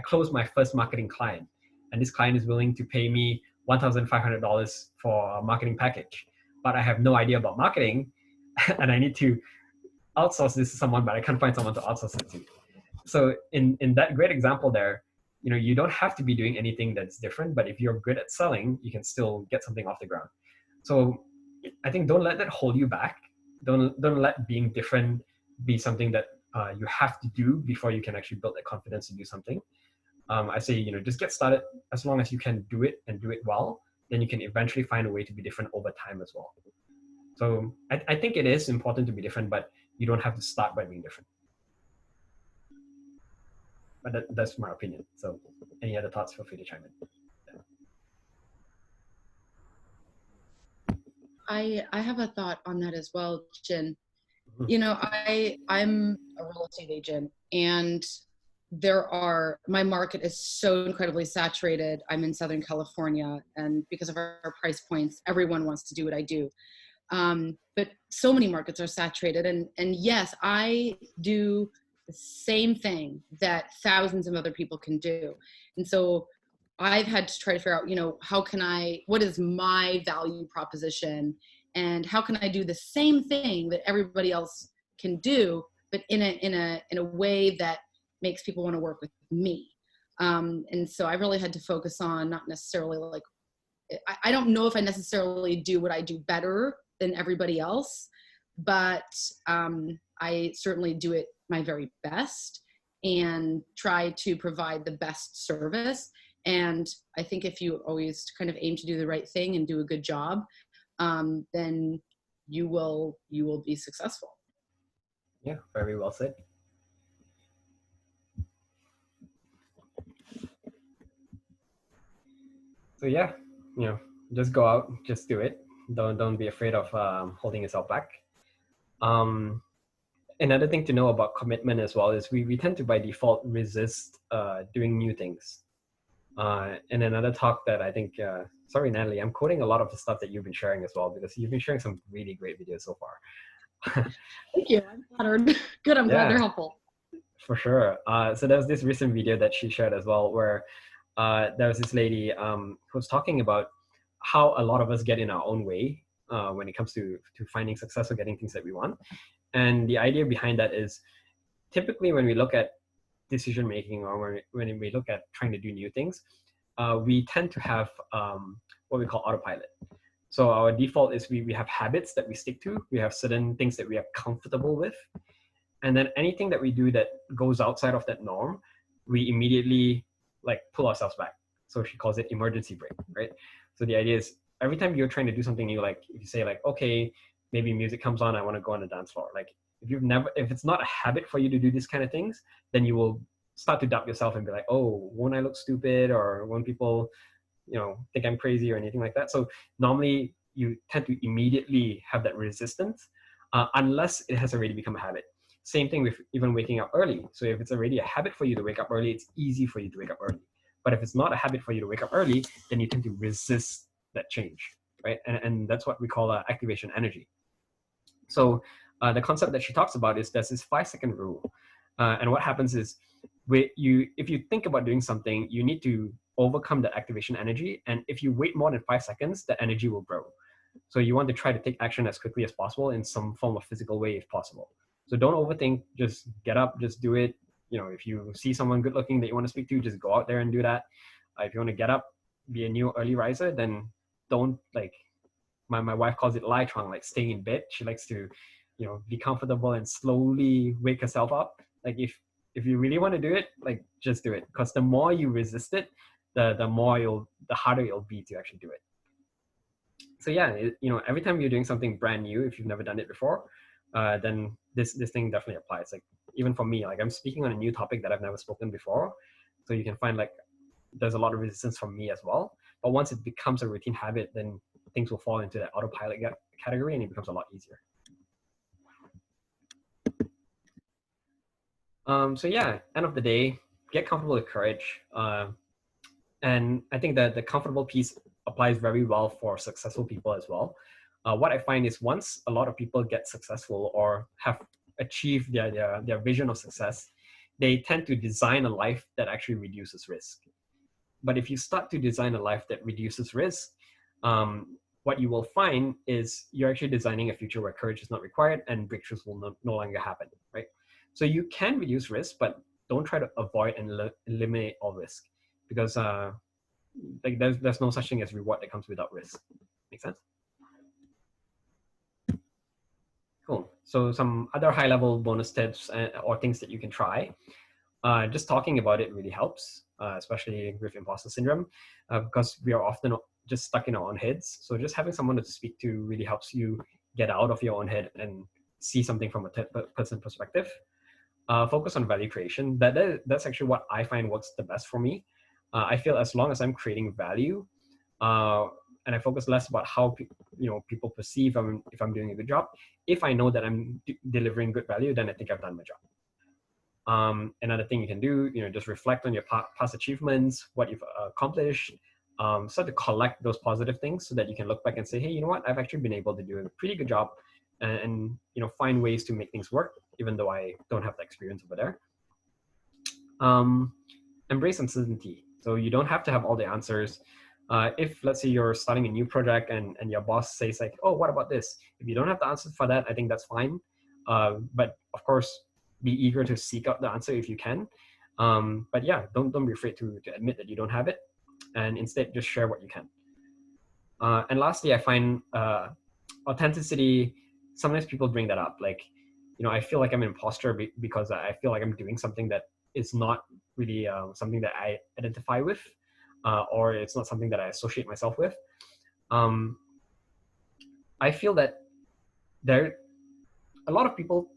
closed my first marketing client, and this client is willing to pay me $1,500 for a marketing package, but I have no idea about marketing and I need to outsource this to someone, but I can't find someone to outsource it to. So in that great example there, you don't have to be doing anything that's different, but if you're good at selling, you can still get something off the ground. So I think don't let that hold you back. Don't let being different be something that you have to do before you can actually build that confidence to do something. I say, just get started. As long as you can do it and do it well, then you can eventually find a way to be different over time as well. So I think it is important to be different, but you don't have to start by being different. But that's my opinion. So any other thoughts, feel free to chime in. I have a thought on that as well, Jin. I'm a real estate agent, and my market is so incredibly saturated. I'm in Southern California, and because of our price points, everyone wants to do what I do. But so many markets are saturated, and yes, I do the same thing that thousands of other people can do. And so I've had to try to figure out, what is my value proposition, and how can I do the same thing that everybody else can do, but in a way that makes people want to work with me. And so I really had to focus on not necessarily I don't know if I necessarily do what I do better than everybody else, but I certainly do it my very best and try to provide the best service. And I think if you always kind of aim to do the right thing and do a good job, then you will be successful. Yeah, very well said. So yeah, just go out, just do it. Don't be afraid of holding yourself back. Another thing to know about commitment as well is we tend to by default resist doing new things. And another talk that I think, sorry Natalie, I'm quoting a lot of the stuff that you've been sharing as well, because you've been sharing some really great videos so far. Thank you. I'm flattered. Good. I'm glad they're helpful. For sure. So there was this recent video that she shared as well, where there was this lady who was talking about how a lot of us get in our own way when it comes to finding success or getting things that we want. And the idea behind that is typically when we look at decision making, or when we look at trying to do new things, we tend to have what we call autopilot. So our default is we have habits that we stick to. We have certain things that we are comfortable with. And then anything that we do that goes outside of that norm, we immediately like pull ourselves back. So she calls it emergency brake, right? So the idea is every time you're trying to do something new, like if you say like, okay, maybe music comes on, I want to go on the dance floor. Like if it's not a habit for you to do these kind of things, then you will start to doubt yourself and be like, oh, won't I look stupid? Or won't people, think I'm crazy or anything like that? So normally you tend to immediately have that resistance unless it has already become a habit. Same thing with even waking up early. So if it's already a habit for you to wake up early, it's easy for you to wake up early. But if it's not a habit for you to wake up early, then you tend to resist that change, right? And that's what we call activation energy. So the concept that she talks about is there's this 5-second rule. And what happens is if you think about doing something, you need to overcome the activation energy. And if you wait more than 5 seconds, the energy will grow. So you want to try to take action as quickly as possible in some form of physical way if possible. So don't overthink, just get up, just do it. If you see someone good looking that you want to speak to, just go out there and do that. If you want to get up, be a new early riser, then don't my wife calls it lie trong, like staying in bed. She likes to, be comfortable and slowly wake herself up. Like if you really want to do it, like just do it. Because the more you resist it, the harder it'll be to actually do it. So yeah, every time you're doing something brand new, if you've never done it before, then this thing definitely applies. Like even for me, like I'm speaking on a new topic that I've never spoken before. So you can find like there's a lot of resistance from me as well. But once it becomes a routine habit, then things will fall into that autopilot category and it becomes a lot easier. So yeah, end of the day, get comfortable with courage. And I think that the comfortable piece applies very well for successful people as well. What I find is once a lot of people get successful or have achieved their vision of success, they tend to design a life that actually reduces risk. But if you start to design a life that reduces risk, what you will find is you're actually designing a future where courage is not required and breakthroughs will no longer happen, right? So you can reduce risk, but don't try to avoid and eliminate all risk, because there's no such thing as reward that comes without risk. Make sense? Cool. So some other high-level bonus tips or things that you can try. Just talking about it really helps, especially with imposter syndrome, because we are often just stuck in our own heads. So just having someone to speak to really helps you get out of your own head and see something from a third-person perspective. Focus on value creation. That's actually what I find works the best for me. I feel as long as I'm creating value, and I focus less about how people perceive if I'm doing a good job. If I know that I'm delivering good value, then I think I've done my job. Another thing you can do, just reflect on your past achievements, what you've accomplished. Start to collect those positive things so that you can look back and say, hey, you know what? I've actually been able to do a pretty good job, and find ways to make things work, even though I don't have the experience over there. Embrace uncertainty. So you don't have to have all the answers. If let's say you're starting a new project and your boss says like, oh, what about this? If you don't have the answer for that, I think that's fine. But of course, be eager to seek out the answer if you can. But yeah, don't be afraid to admit that you don't have it, and instead just share what you can. And lastly, I find authenticity. Sometimes people bring that up, like, I feel like I'm an imposter because I feel like I'm doing something that is not really something that I identify with, or it's not something that I associate myself with. I feel that a lot of people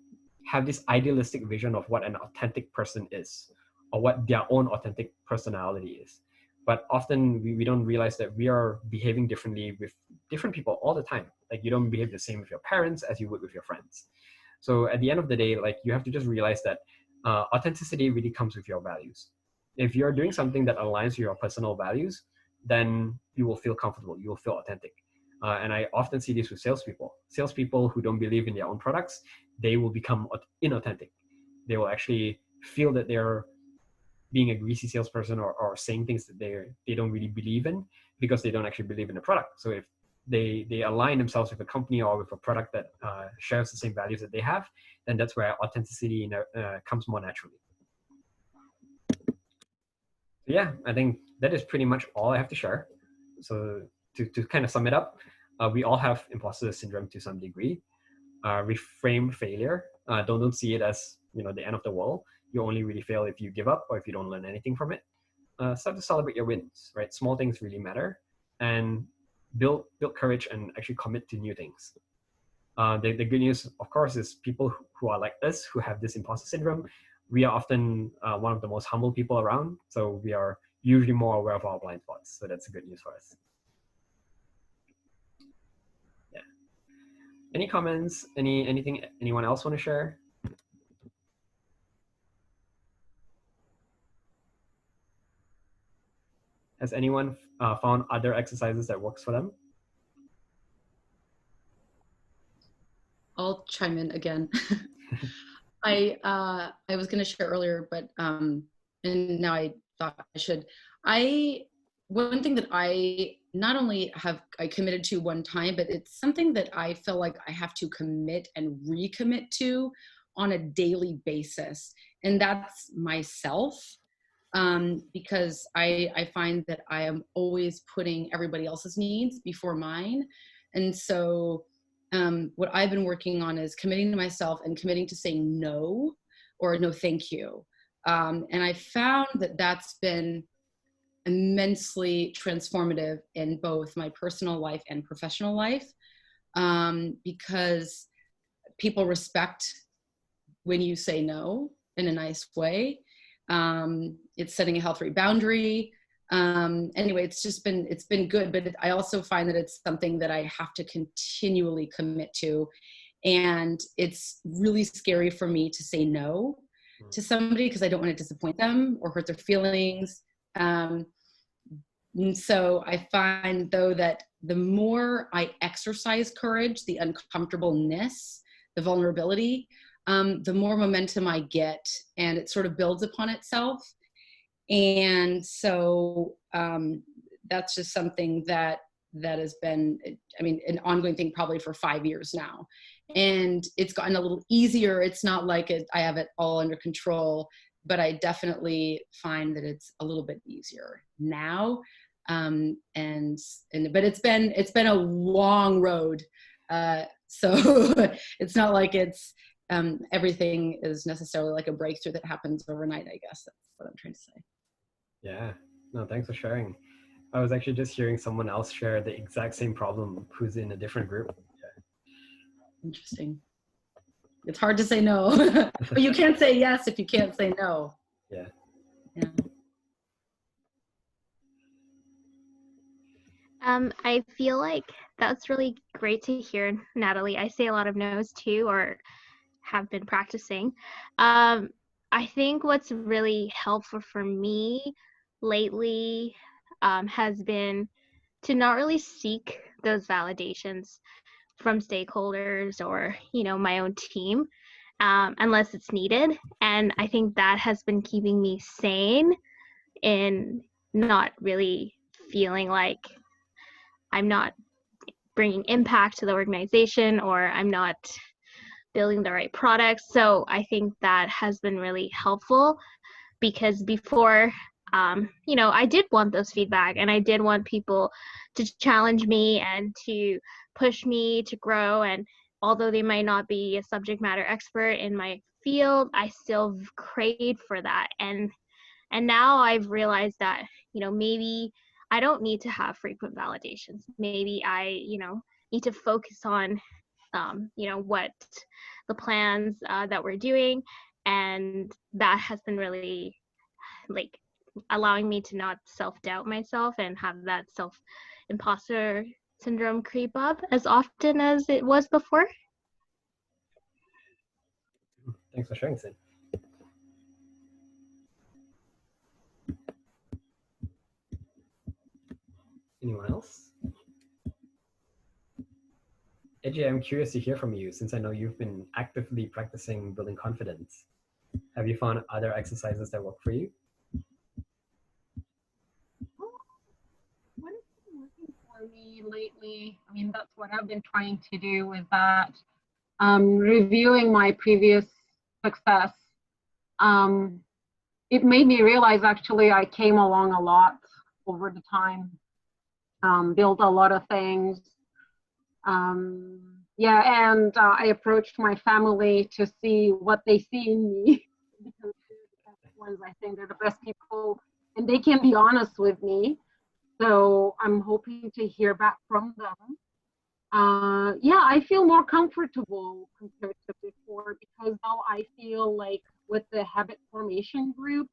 have this idealistic vision of what an authentic person is, or what their own authentic personality is. But often we don't realize that we are behaving differently with different people all the time. Like you don't behave the same with your parents as you would with your friends. So at the end of the day, like you have to just realize that authenticity really comes with your values. If you're doing something that aligns with your personal values, then you will feel comfortable. You will feel authentic. And I often see this with salespeople. Salespeople who don't believe in their own products, they will become inauthentic. They will actually feel that they're being a greasy salesperson or saying things that they don't really believe in because they don't actually believe in the product. So if they align themselves with a company or with a product that shares the same values that they have, then that's where authenticity comes more naturally. So yeah, I think that is pretty much all I have to share. So to kind of sum it up, we all have imposter syndrome to some degree. Reframe failure. Don't see it as the end of the world. You only really fail if you give up or if you don't learn anything from it. Start to celebrate your wins, right? Small things really matter, and build courage and actually commit to new things. The good news, of course, is people who are like us, who have this imposter syndrome, we are often one of the most humble people around. So we are usually more aware of our blind spots. So that's good news for us. Yeah. Any comments? Anything anyone else want to share? Has anyone found other exercises that works for them? I'll chime in again. I was going to share earlier, but and now I thought I should. One thing that I not only have I committed to one time, but it's something that I feel like I have to commit and recommit to on a daily basis, and that's myself. Because I find that I am always putting everybody else's needs before mine. And so what I've been working on is committing to myself and committing to saying no or no thank you. And I found that that's been immensely transformative in both my personal life and professional life, because people respect when you say no in a nice way. It's setting a healthy boundary. Anyway, it's been good, but I also find that it's something that I have to continually commit to. And it's really scary for me to say no to somebody because I don't want to disappoint them or hurt their feelings. And so I find though that the more I exercise courage, the uncomfortableness, the vulnerability, the more momentum I get, and it sort of builds upon itself. And so that's just something that has been, I mean, an ongoing thing probably for 5 years now. And it's gotten a little easier. It's not like I have it all under control, but I definitely find that it's a little bit easier now. But it's been a long road. So it's not like it's, everything is necessarily like a breakthrough that happens overnight, I guess. That's what I'm trying to say. Yeah, no, thanks for sharing. I was actually just hearing someone else share the exact same problem who's in a different group. Yeah. Interesting. It's hard to say no, but you can't say yes if you can't say no. Yeah. Yeah. I feel like that's really great to hear, Natalie. I say a lot of no's too, or have been practicing. I think what's really helpful for me lately has been to not really seek those validations from stakeholders or my own team unless it's needed. And I think that has been keeping me sane in not really feeling like I'm not bringing impact to the organization or I'm not building the right products. So I think that has been really helpful because before, I did want those feedback and I did want people to challenge me and to push me to grow. And although they might not be a subject matter expert in my field, I still craved for that. And now I've realized that, maybe I don't need to have frequent validations. Maybe I, need to focus on, what the plans that we're doing. And that has been really like allowing me to not self-doubt myself and have that imposter syndrome creep up as often as it was before. Thanks for sharing, Sid. Anyone else? Edgy, I'm curious to hear from you since I know you've been actively practicing building confidence. Have you found other exercises that work for you? What has been working for me lately? I mean, that's what I've been trying to do with that. Reviewing my previous success. It made me realize actually I came along a lot over the time, built a lot of things. Yeah, and I approached my family to see what they see in me because they're the best ones. I think they're the best people, and they can be honest with me. So I'm hoping to hear back from them. Yeah, I feel more comfortable compared to before because now I feel like with the habit formation group,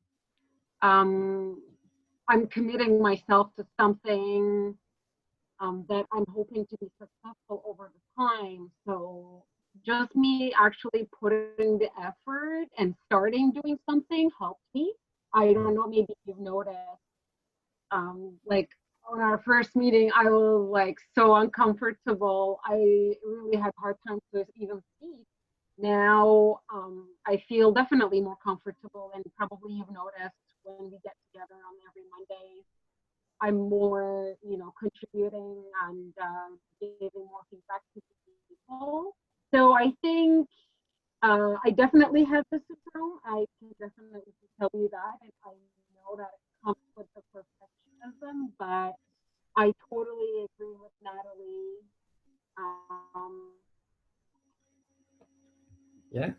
um, I'm committing myself to something that I'm hoping to be successful over the time. So just me actually putting the effort and starting doing something helped me. I don't know, maybe you've noticed, like on our first meeting, I was like so uncomfortable. I really had a hard time to even speak. Now I feel definitely more comfortable, and probably you've noticed when we get together on every Monday, I'm more, contributing and giving more feedback to people. So I think I definitely have the syndrome. I can definitely tell you that, and I know that it comes with the perfectionism. But I totally agree with Natalie. Um, Yeah.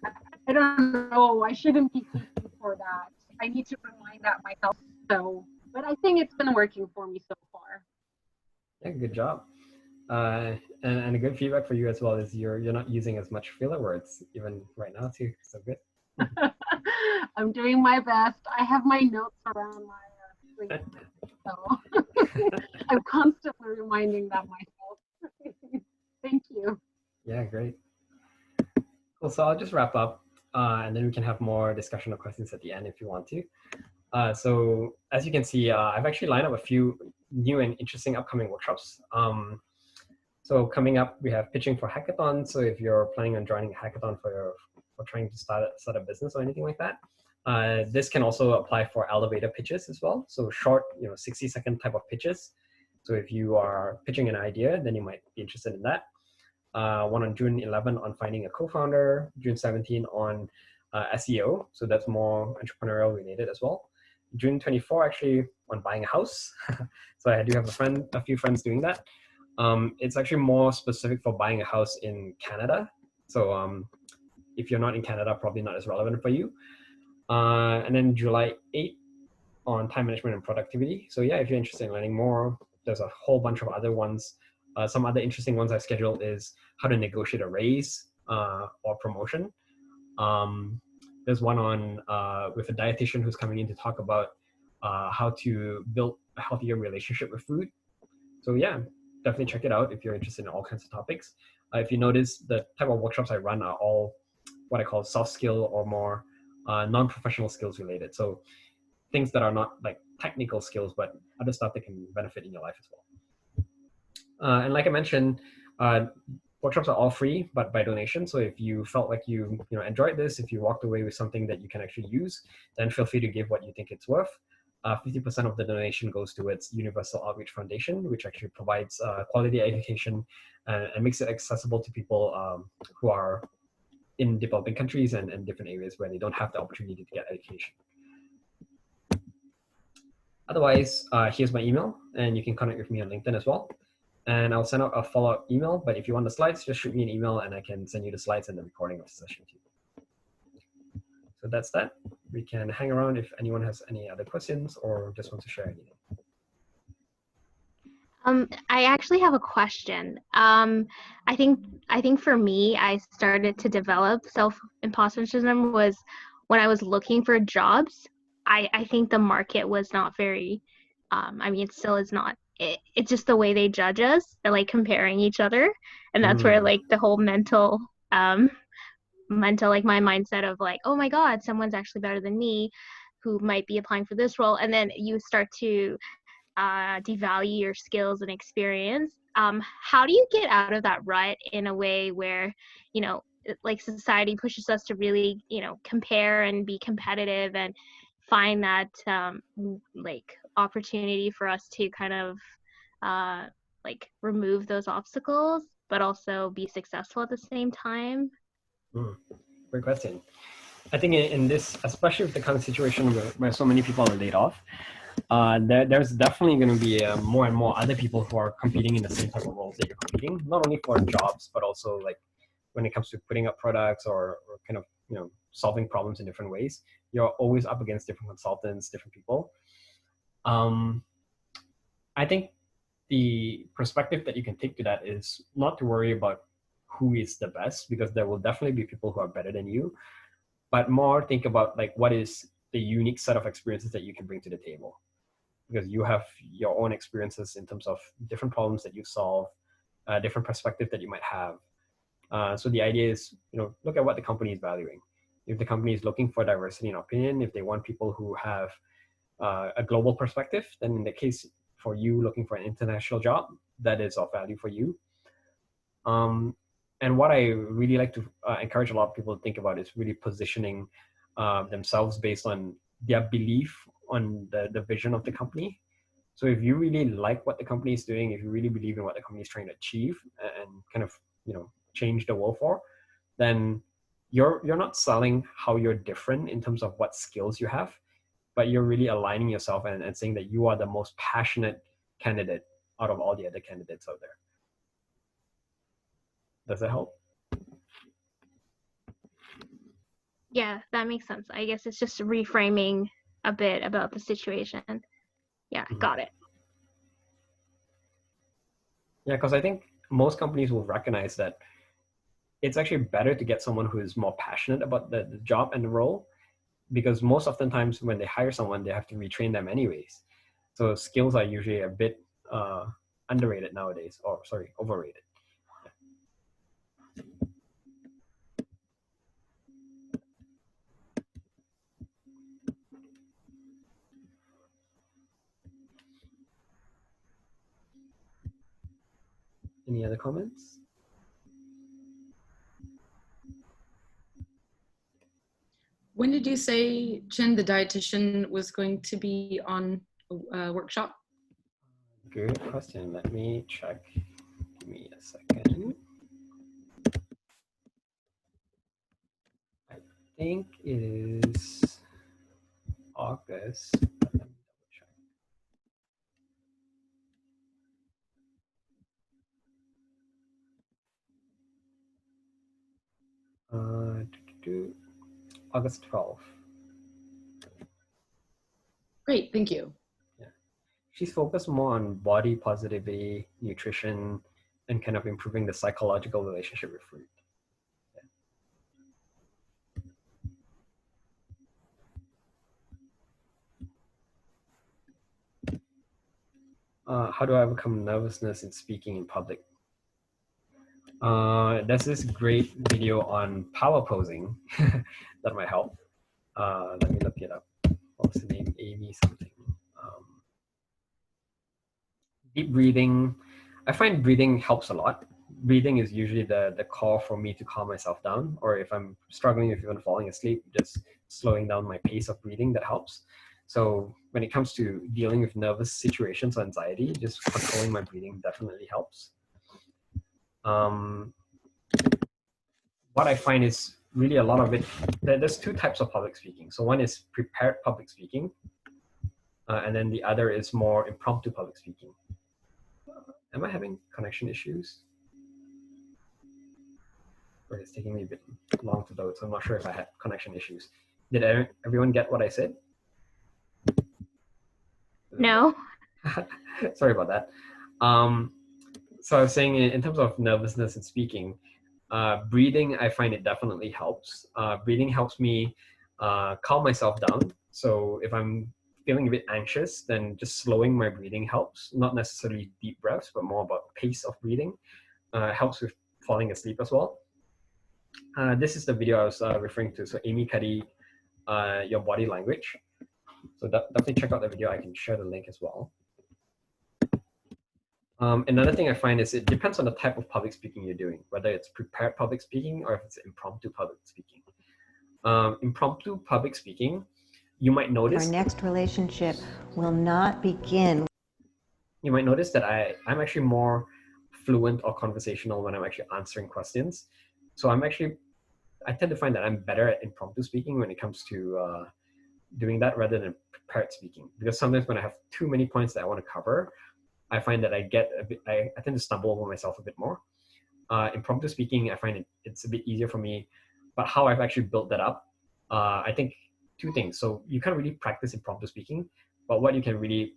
I don't know. I shouldn't be thinking for that. I need to remind that myself. So, but I think it's been working for me so far. Yeah, good job. And a good feedback for you as well is you're not using as much filler words even right now too. So good. I'm doing my best. I have my notes around my screen, so I'm constantly reminding that myself. Thank you. Yeah, great. Cool. So I'll just wrap up, and then we can have more discussion or questions at the end if you want to. So as you can see, I've actually lined up a few new and interesting upcoming workshops. So coming up, we have pitching for hackathon. So if you're planning on joining a hackathon for trying to start a business or anything like that, this can also apply for elevator pitches as well. So short, 60-second type of pitches. So if you are pitching an idea, then you might be interested in that. One on June 11 on finding a co-founder, June 17 on SEO. So that's more entrepreneurial related as well. June 24 actually on buying a house. So I do have a few friends doing that. It's actually more specific for buying a house in Canada. So if you're not in Canada, probably not as relevant for you. And then July 8 on time management and productivity. So yeah, if you're interested in learning more, there's a whole bunch of other ones. Some other interesting ones I've scheduled is how to negotiate a raise or promotion. There's one on with a dietitian who's coming in to talk about how to build a healthier relationship with food. So yeah, definitely check it out if you're interested in all kinds of topics. If you notice, the type of workshops I run are all what I call soft skill or more non-professional skills related. So things that are not like technical skills, but other stuff that can benefit in your life as well. And like I mentioned, workshops are all free, but by donation. So if you felt like you enjoyed this, if you walked away with something that you can actually use, then feel free to give what you think it's worth. 50% of the donation goes towards Universal Outreach Foundation, which actually provides quality education and makes it accessible to people who are in developing countries and different areas where they don't have the opportunity to get education. Otherwise, here's my email, and you can connect with me on LinkedIn as well. And I'll send out a follow-up email, but if you want the slides, just shoot me an email and I can send you the slides and the recording of the session too. So that's that. We can hang around if anyone has any other questions or just wants to share anything. I actually have a question. I think for me, I started to develop self-imposter syndrome was when I was looking for jobs. I think the market was not very, I mean, it still is not. It's just the way they judge us. They're like comparing each other, and that's where like the whole mental like my mindset of like, oh my God, someone's actually better than me, who might be applying for this role, and then you start to devalue your skills and experience. How do you get out of that rut in a way where, like society pushes us to really, compare and be competitive and find that like opportunity for us to kind of like remove those obstacles, but also be successful at the same time. Great question. I think in this, especially with the kind of situation where so many people are laid off, there's definitely going to be more and more other people who are competing in the same type of roles that you're competing, not only for jobs, but also like when it comes to putting up products or kind of, solving problems in different ways. You're always up against different consultants, different people. I think the perspective that you can take to that is not to worry about who is the best, because there will definitely be people who are better than you, but more think about like what is the unique set of experiences that you can bring to the table, because you have your own experiences in terms of different problems that you solve, different perspective that you might have. So the idea is, look at what the company is valuing. If the company is looking for diversity in opinion, if they want people who have a global perspective, then in the case for you looking for an international job, that is of value for you. And what I really like to encourage a lot of people to think about is really positioning themselves based on their belief on the vision of the company. So if you really like what the company is doing, if you really believe in what the company is trying to achieve and kind of, change the world for, then you're not selling how you're different in terms of what skills you have, but you're really aligning yourself and saying that you are the most passionate candidate out of all the other candidates out there. Does that help? Yeah, that makes sense. I guess it's just reframing a bit about the situation. Yeah, got it. Yeah, because I think most companies will recognize that it's actually better to get someone who is more passionate about the job and the role, because most oftentimes when they hire someone, they have to retrain them anyways. So skills are usually a bit underrated nowadays, or sorry, overrated. Any other comments? When did you say, Chin, the dietitian was going to be on a workshop? Good question. Let me check. Give me a second. I think it is August. Let me double check. August 12th. Great, thank you. Yeah. She's focused more on body positivity, nutrition, and kind of improving the psychological relationship with food. How do I overcome nervousness in speaking in public? There's this great video on power posing that might help. Let me look it up. What's the name? Amy something. Deep breathing. I find breathing helps a lot. Breathing is usually the call for me to calm myself down, or if I'm struggling, if even falling asleep, just slowing down my pace of breathing, that helps. So when it comes to dealing with nervous situations or anxiety, just controlling my breathing definitely helps. What I find is really a lot of it, there's two types of public speaking. So one is prepared public speaking, and then the other is more impromptu public speaking. Am I having connection issues? Or it's taking me a bit long to load, so I'm not sure if I had connection issues. Did everyone get what I said? No. Sorry about that. So I was saying in terms of nervousness and speaking, breathing, I find it definitely helps. Breathing helps me calm myself down. So if I'm feeling a bit anxious, then just slowing my breathing helps. Not necessarily deep breaths, but more about pace of breathing. Helps with falling asleep as well. This is the video I was referring to. So Amy Cuddy, Your Body Language. So definitely check out the video. I can share the link as well. Another thing I find is it depends on the type of public speaking you're doing, whether it's prepared public speaking or if it's impromptu public speaking. Impromptu public speaking, you might notice. Our next relationship will not begin. You might notice that I'm actually more fluent or conversational when I'm actually answering questions. So I tend to find that I'm better at impromptu speaking when it comes to doing that rather than prepared speaking. Because sometimes when I have too many points that I want to cover, I find that I tend to stumble over myself a bit more. Impromptu speaking, I find it's a bit easier for me. But how I've actually built that up, I think two things. So you can't really practice impromptu speaking, but what you can really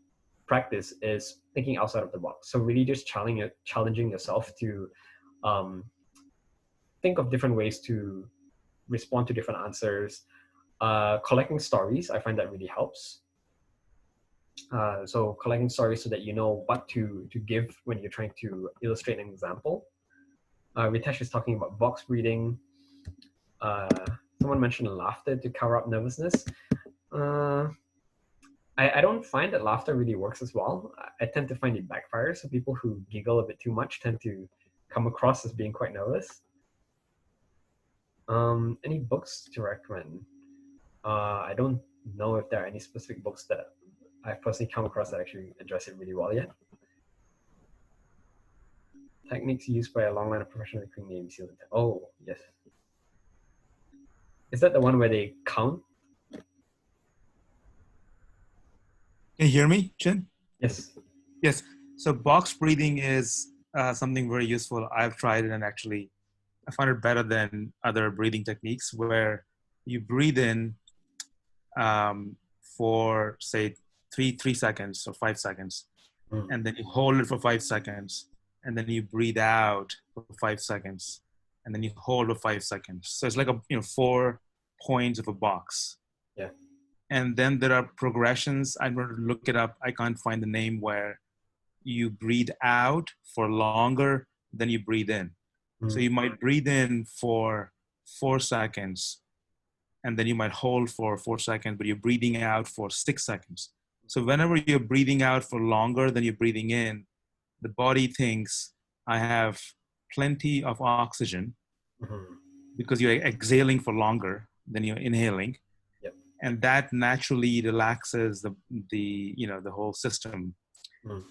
practice is thinking outside of the box. So really just challenging yourself to think of different ways to respond to different answers. Collecting stories, I find that really helps. So collecting stories so that you know what to give when you're trying to illustrate an example. Ritesh is talking about box breathing. Someone mentioned laughter to cover up nervousness. I don't find that laughter really works as well. I tend to find it backfires. So people who giggle a bit too much tend to come across as being quite nervous. Any books to recommend? I don't know if there are any specific books that I've personally come across that actually address it really well yet. Techniques used by a long line of professional recruiting names. Oh, yes. Is that the one where they count? Can you hear me, Chin? Yes. Yes. So box breathing is something very useful. I've tried it and actually I find it better than other breathing techniques where you breathe in for say three seconds or 5 seconds, and then you hold it for 5 seconds, and then you breathe out for 5 seconds, and then you hold for 5 seconds. So it's like 4 points of a box. Yeah. And then there are progressions. I'm going to look it up. I can't find the name where you breathe out for longer than you breathe in. So you might breathe in for 4 seconds, and then you might hold for 4 seconds, but you're breathing out for 6 seconds. So whenever you're breathing out for longer than you're breathing in, the body thinks I have plenty of oxygen because you're exhaling for longer than you're inhaling. Yep. And that naturally relaxes the whole system.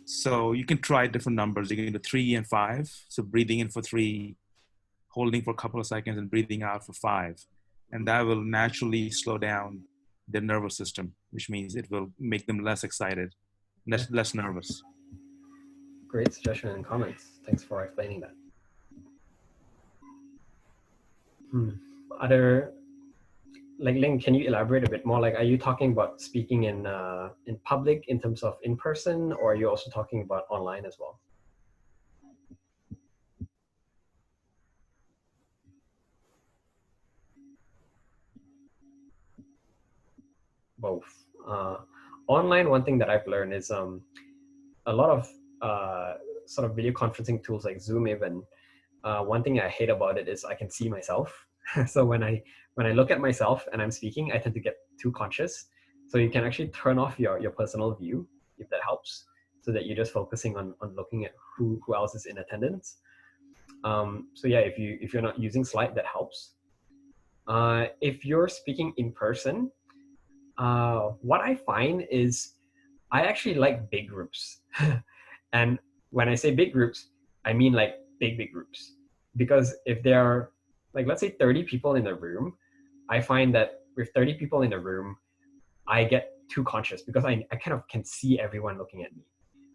So you can try different numbers. You can do 3 and 5. So breathing in for 3, holding for a couple of seconds, and breathing out for 5. And that will naturally slow down their nervous system, which means it will make them less excited, less nervous. Great suggestion and comments. Thanks for explaining that. Other, like Ling, can you elaborate a bit more? Like, are you talking about speaking in public in terms of in person, or are you also talking about online as well? Both. Online, one thing that I've learned is a lot of sort of video conferencing tools like Zoom even. One thing I hate about it is I can see myself. So when I look at myself and I'm speaking, I tend to get too conscious. So you can actually turn off your personal view, if that helps, so that you're just focusing on looking at who else is in attendance. So yeah, if you're not using slide, that helps. If you're speaking in person, what I find is I actually like big groups. And when I say big groups, I mean like big groups. Because if there are, like, let's say 30 people in the room, I find that with 30 people in the room, I get too conscious because I kind of can see everyone looking at me.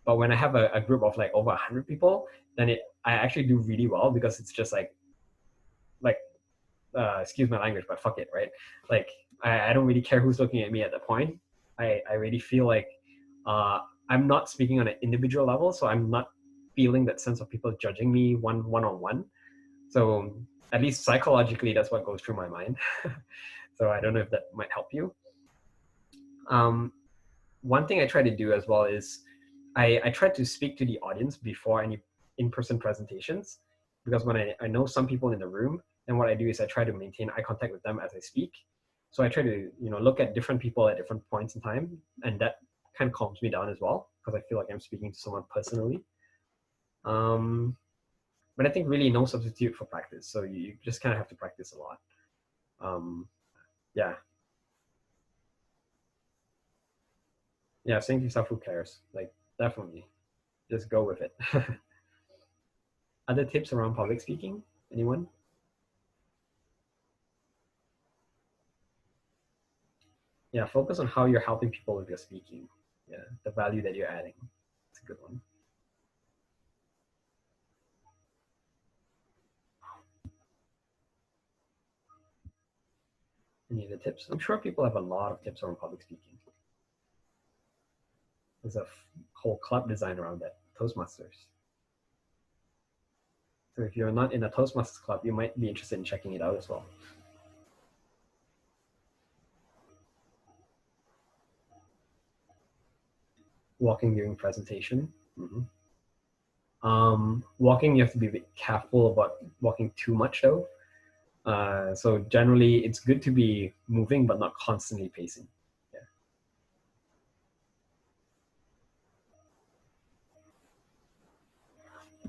But when I have a group of like over 100 people, then I actually do really well because it's just like excuse my language, but fuck it, right? Like I don't really care who's looking at me at that point. I really feel like I'm not speaking on an individual level, so I'm not feeling that sense of people judging me one-on-one. So at least psychologically, that's what goes through my mind. So I don't know if that might help you. One thing I try to do as well is I try to speak to the audience before any in-person presentations, because when I know some people in the room, then what I do is I try to maintain eye contact with them as I speak. So I try to look at different people at different points in time, and that kind of calms me down as well, because I feel like I'm speaking to someone personally. But I think really no substitute for practice. So you just kind of have to practice a lot. Yeah. Yeah, saying to yourself, who cares? Like, definitely. Just go with it. Other tips around public speaking? Anyone? Yeah, focus on how you're helping people with your speaking. Yeah, the value that you're adding. It's a good one. Any other tips? I'm sure people have a lot of tips around public speaking. There's a whole club design around that, Toastmasters. So if you're not in a Toastmasters club, you might be interested in checking it out as well. Walking during presentation. Walking, you have to be a bit careful about walking too much though. So generally, it's good to be moving, but not constantly pacing. Yeah.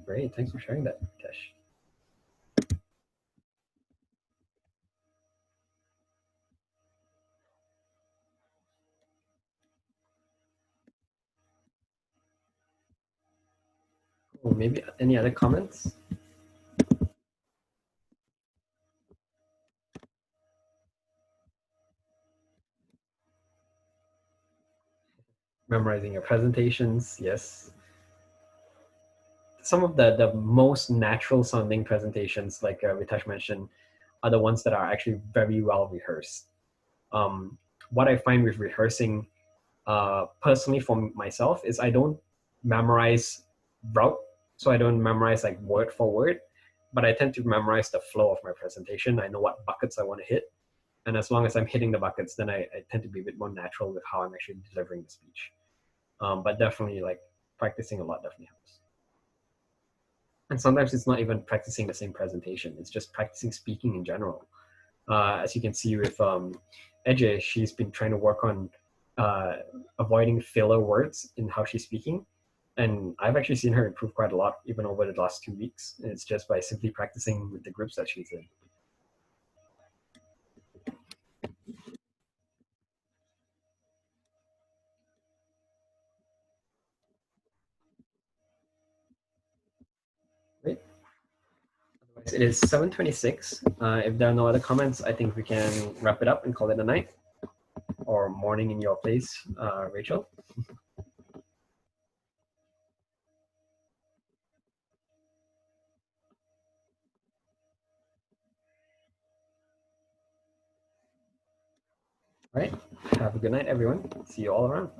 Great, thanks for sharing that, Kesh. Cool. Maybe any other comments? Memorizing your presentations, yes. Some of the most natural sounding presentations, like Ritesh mentioned, are the ones that are actually very well rehearsed. What I find with rehearsing, personally for myself, is I don't memorize route, so I don't memorize like word for word, but I tend to memorize the flow of my presentation. I know what buckets I want to hit, and as long as I'm hitting the buckets, then I tend to be a bit more natural with how I'm actually delivering the speech. But definitely, like, practicing a lot definitely helps. And sometimes it's not even practicing the same presentation, it's just practicing speaking in general. As you can see with Ejay, she's been trying to work on avoiding filler words in how she's speaking. And I've actually seen her improve quite a lot, even over the last 2 weeks. And it's just by simply practicing with the groups that she's in. Great. Otherwise, it is 7:26. If there are no other comments, I think we can wrap it up and call it a night. Or morning in your place, Rachel. All right. Have a good night, everyone. See you all around.